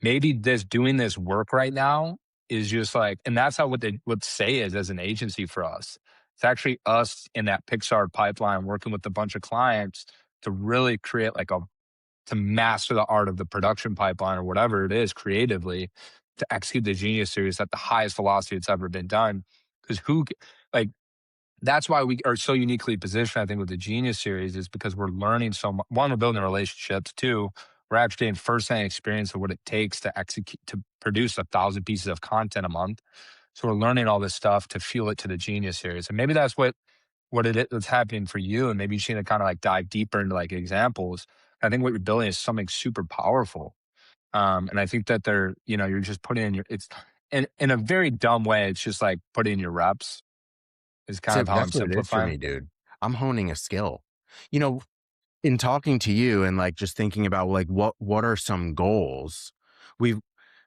maybe doing this work right now is just like, and that's how what Say is as an agency for us. It's actually us in that Pixar pipeline working with a bunch of clients to really create to master the art of the production pipeline or whatever it is creatively, to execute the Genius series at the highest velocity it's ever been done. Because like, that's why we are so uniquely positioned, I think, with the Genius series is because we're learning so much. One, we're building relationships. Two, we're actually getting firsthand experience of what it takes to execute, to produce 1,000 pieces of content a month. So we're learning all this stuff to fuel it to the Genius series. And maybe that's what it is that's happening for you. And maybe you should kind of like dive deeper into like examples. I think what you're building is something super powerful. And I think that you're just putting in it's in a very dumb way. It's just like putting in your reps is kind of how I'm That's what it is for simplifying. me, dude. I'm honing a skill. You know, in talking to you and like just thinking about like what are some goals, we've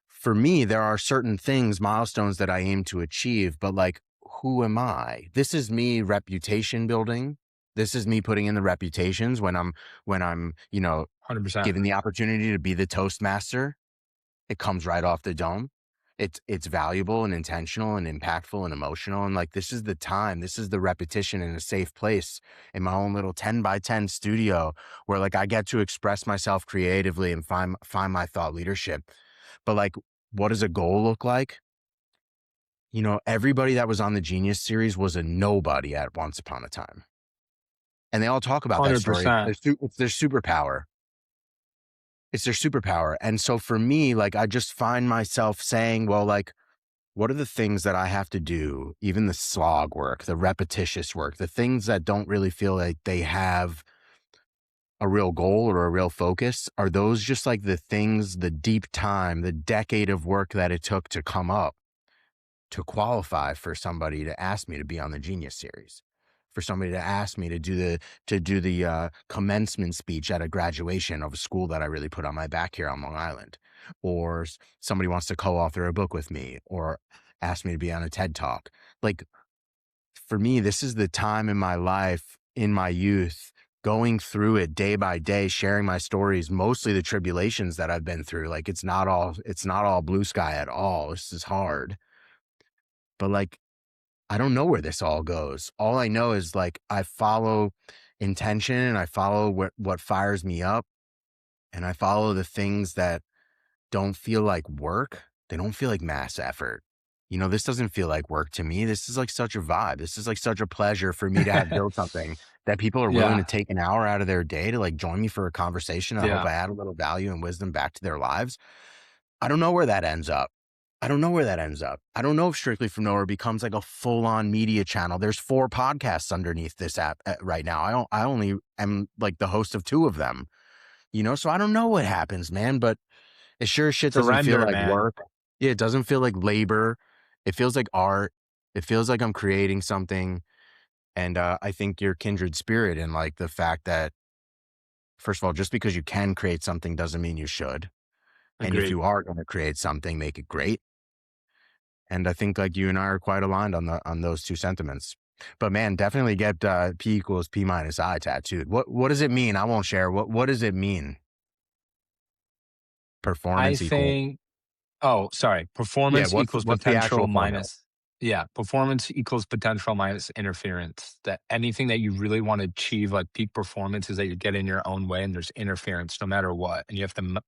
for me there are certain things, milestones that I aim to achieve, but like who am I? This is me reputation building. This is me putting in the reputations when I'm 100%. given the opportunity to be the toastmaster. It comes right off the dome. It's valuable and intentional and impactful and emotional. And like this is the time, this is the repetition in a safe place in my own little 10 by 10 studio where like I get to express myself creatively and find my thought leadership. But like what does a goal look like? Everybody that was on the Genius series was a nobody at once upon a time. And they all talk about that story. 100%. It's their superpower. It's their superpower. And so for me, like I just find myself saying, well, like, what are the things that I have to do, even the slog work, the repetitious work, the things that don't really feel like they have a real goal or a real focus? Are those just like the things, the deep time, the decade of work that it took to come up to qualify for somebody to ask me to be on the Genius series? For somebody to ask me to do the commencement speech at a graduation of a school that I really put on my back here on Long Island, or somebody wants to co-author a book with me, or ask me to be on a TED Talk. Like for me, this is the time in my life, in my youth, going through it day by day, sharing my stories, mostly the tribulations that I've been through. Like it's not all blue sky at all. This is hard, but like I don't know where this all goes. All I know is like I follow intention and I follow what fires me up, and I follow the things that don't feel like work. They don't feel like mass effort. This doesn't feel like work to me. This is like such a vibe. This is like such a pleasure for me to have built something that people are willing to Yeah. take an hour out of their day to like join me for a conversation. I hope Yeah. I add a little value and wisdom back to their lives. I don't know where that ends up. I don't know where that ends up. I don't know if Strictly from Nowhere becomes like a full-on media channel. There's 4 podcasts underneath this app right now. I only am like the host of 2 of them, so I don't know what happens, man, but it sure as shit doesn't feel Surrender, like man. work. Yeah, it doesn't feel like labor. It feels like art. It feels like I'm creating something. And I think you're kindred spirit in like the fact that, first of all, just because you can create something doesn't mean you should. And if Agreed. you are going to create something, make it great. And I think like you and I are quite aligned on those 2 sentiments. But man, definitely get P equals P minus I tattooed. What does it mean? I won't share. What does it mean? I Performance equal. think, oh, sorry. Yeah. Performance equals What's the potential actual formula? minus, yeah, performance equals potential minus interference. That anything that you really want to achieve, like peak performance, is that you get in your own way and there's interference no matter what. And you have to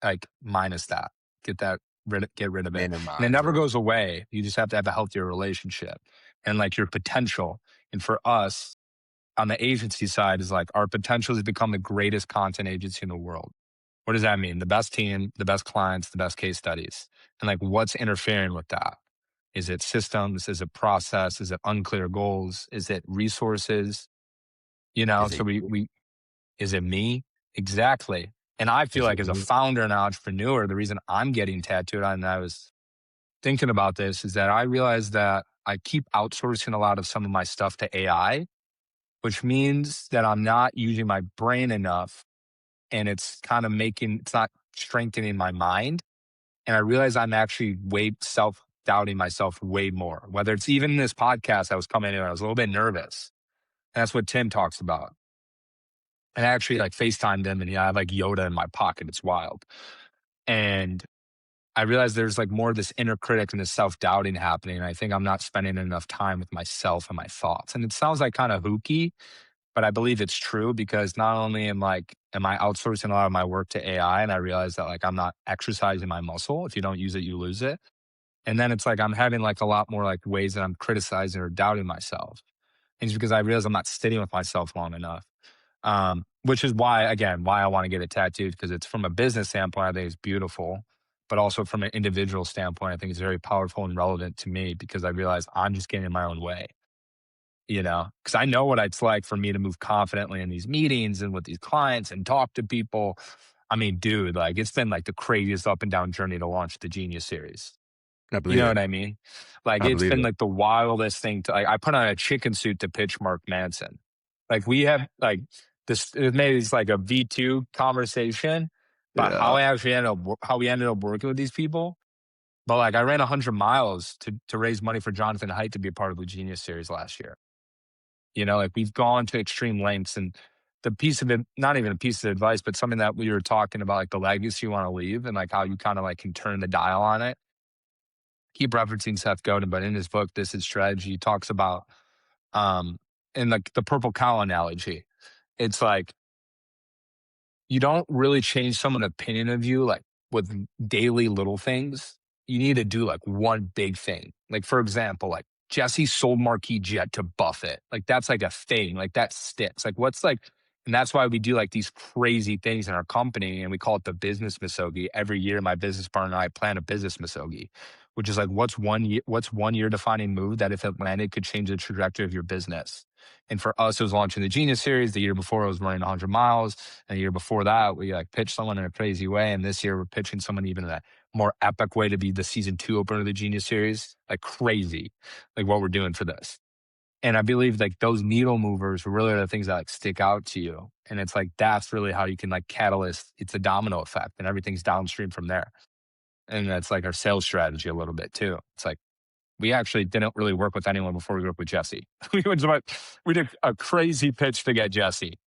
like minus that, get rid of it. And it Minimize never it. goes away. You just have to have a healthier relationship and like your potential. And for us on the agency side is like our potential is to become the greatest content agency in the world. What does that mean? The best team, the best clients, the best case studies. And like what's interfering with that? Is it systems? Is it process? Is it unclear goals? Is it resources? Is So it we is it me? Exactly. And I feel is like it as a you? founder and entrepreneur, the reason I'm getting tattooed on, and I was thinking about this, is that I realized that I keep outsourcing a lot of some of my stuff to AI, which means that I'm not using my brain enough and it's not strengthening my mind. And I realize I'm actually way self doubting myself way more. Whether it's even this podcast I was coming in, I was a little bit nervous. And that's what Tim talks about. And I actually like FaceTimed him and I have like Yoda in my pocket. It's wild. And I realized there's like more of this inner critic and this self doubting happening. And I think I'm not spending enough time with myself and my thoughts. And it sounds like kind of hooky, but I believe it's true because not only am I outsourcing a lot of my work to AI, and I realize that like I'm not exercising my muscle. If you don't use it, you lose it. And then it's like I'm having like a lot more like ways that I'm criticizing or doubting myself. And it's because I realized I'm not sitting with myself long enough. Which is why, again, why I want to get it tattooed, because it's from a business standpoint, I think it's beautiful, but also from an individual standpoint, I think it's very powerful and relevant to me because I realize I'm just getting in my own way, because I know what it's like for me to move confidently in these meetings and with these clients and talk to people. I mean, dude, like it's been like the craziest up and down journey to launch the Genius series. I You believe know it. what I mean? Like, I it's believe been it. like the wildest thing to like, I put on a chicken suit to pitch Mark Manson. Like, we have like this, it made this like a V2 conversation about Yeah. how we ended up working with these people. But like, I ran 100 miles to raise money for Jonathan Haidt to be a part of the Genius series last year. Like we've gone to extreme lengths, and the piece of it, not even a piece of advice, but something that we were talking about, like the legacy you want to leave and like how you kind of like can turn the dial on it. Keep referencing Seth Godin, but in his book, This Is Strategy, he talks about um in like the purple cow analogy. It's like you don't really change someone's opinion of you like with daily little things. You need to do like one big thing. Like for example, like Jesse sold Marquis Jet to Buffett. Like that's like a thing. Like that sticks. Like what's like, and that's why we do like these crazy things in our company, and we call it the business misogi. Every year, my business partner and I plan a business misogi, which is like what's 1 year defining move that if it landed could change the trajectory of your business. And for us, it was launching the Genius series. The year before, it was running 100 miles. And the year before that, we like pitched someone in a crazy way. And this year, we're pitching someone even in a more epic way to be the season 2 opener of the Genius series. Like crazy, like what we're doing for this. And I believe like those needle movers really are the things that like stick out to you. And it's like that's really how you can like catalyst. It's a domino effect, and everything's downstream from there. And that's like our sales strategy a little bit too. It's like we actually didn't really work with anyone before we worked with Jesse. We did a crazy pitch to get Jesse.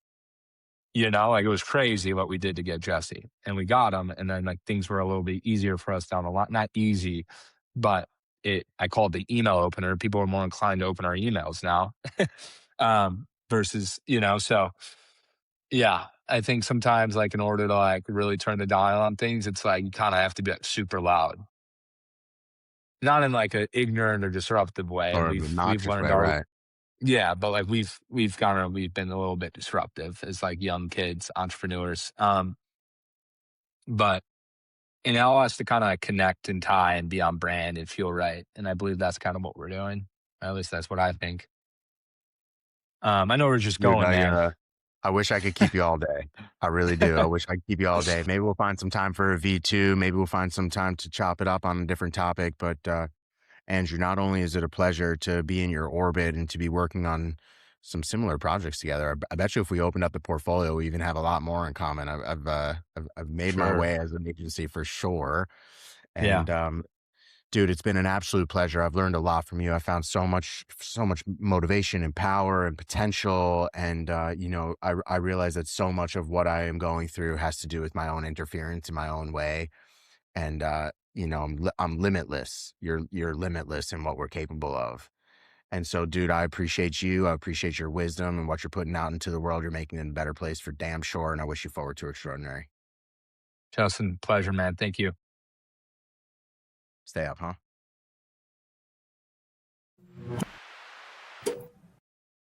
Like it was crazy what we did to get Jesse, and we got him. And then like things were a little bit easier for us down the line. Not easy, but I call it the email opener. People are more inclined to open our emails now, versus, so yeah, I think sometimes like in order to like really turn the dial on things, it's like you kind of have to be like super loud, not in like an ignorant or disruptive way. And Or we've obnoxious learned way, our right? yeah, but like we've been a little bit disruptive as like young kids, entrepreneurs. But it all has to kind of like connect and tie and be on brand and feel right. And I believe that's kind of what we're doing. At least that's what I think. I know we're just Dude, going, man. I wish I could keep you all day. I really do. I wish I could keep you all day. Maybe we'll find some time for a V2. Maybe we'll find some time to chop it up on a different topic. But Andrew, not only is it a pleasure to be in your orbit and to be working on some similar projects together, I bet you if we opened up the portfolio, we even have a lot more in common. I've made my Sure. way as an agency for sure. Yeah. And dude, it's been an absolute pleasure. I've learned a lot from you. I found so much motivation and power and potential. And, I realize that so much of what I am going through has to do with my own interference in my own way. And, I'm limitless. You're limitless in what we're capable of. And so, dude, I appreciate you. I appreciate your wisdom and what you're putting out into the world. You're making it a better place for damn sure. And I wish you forward to extraordinary. Justin, pleasure, man. Thank you. Stay up, huh?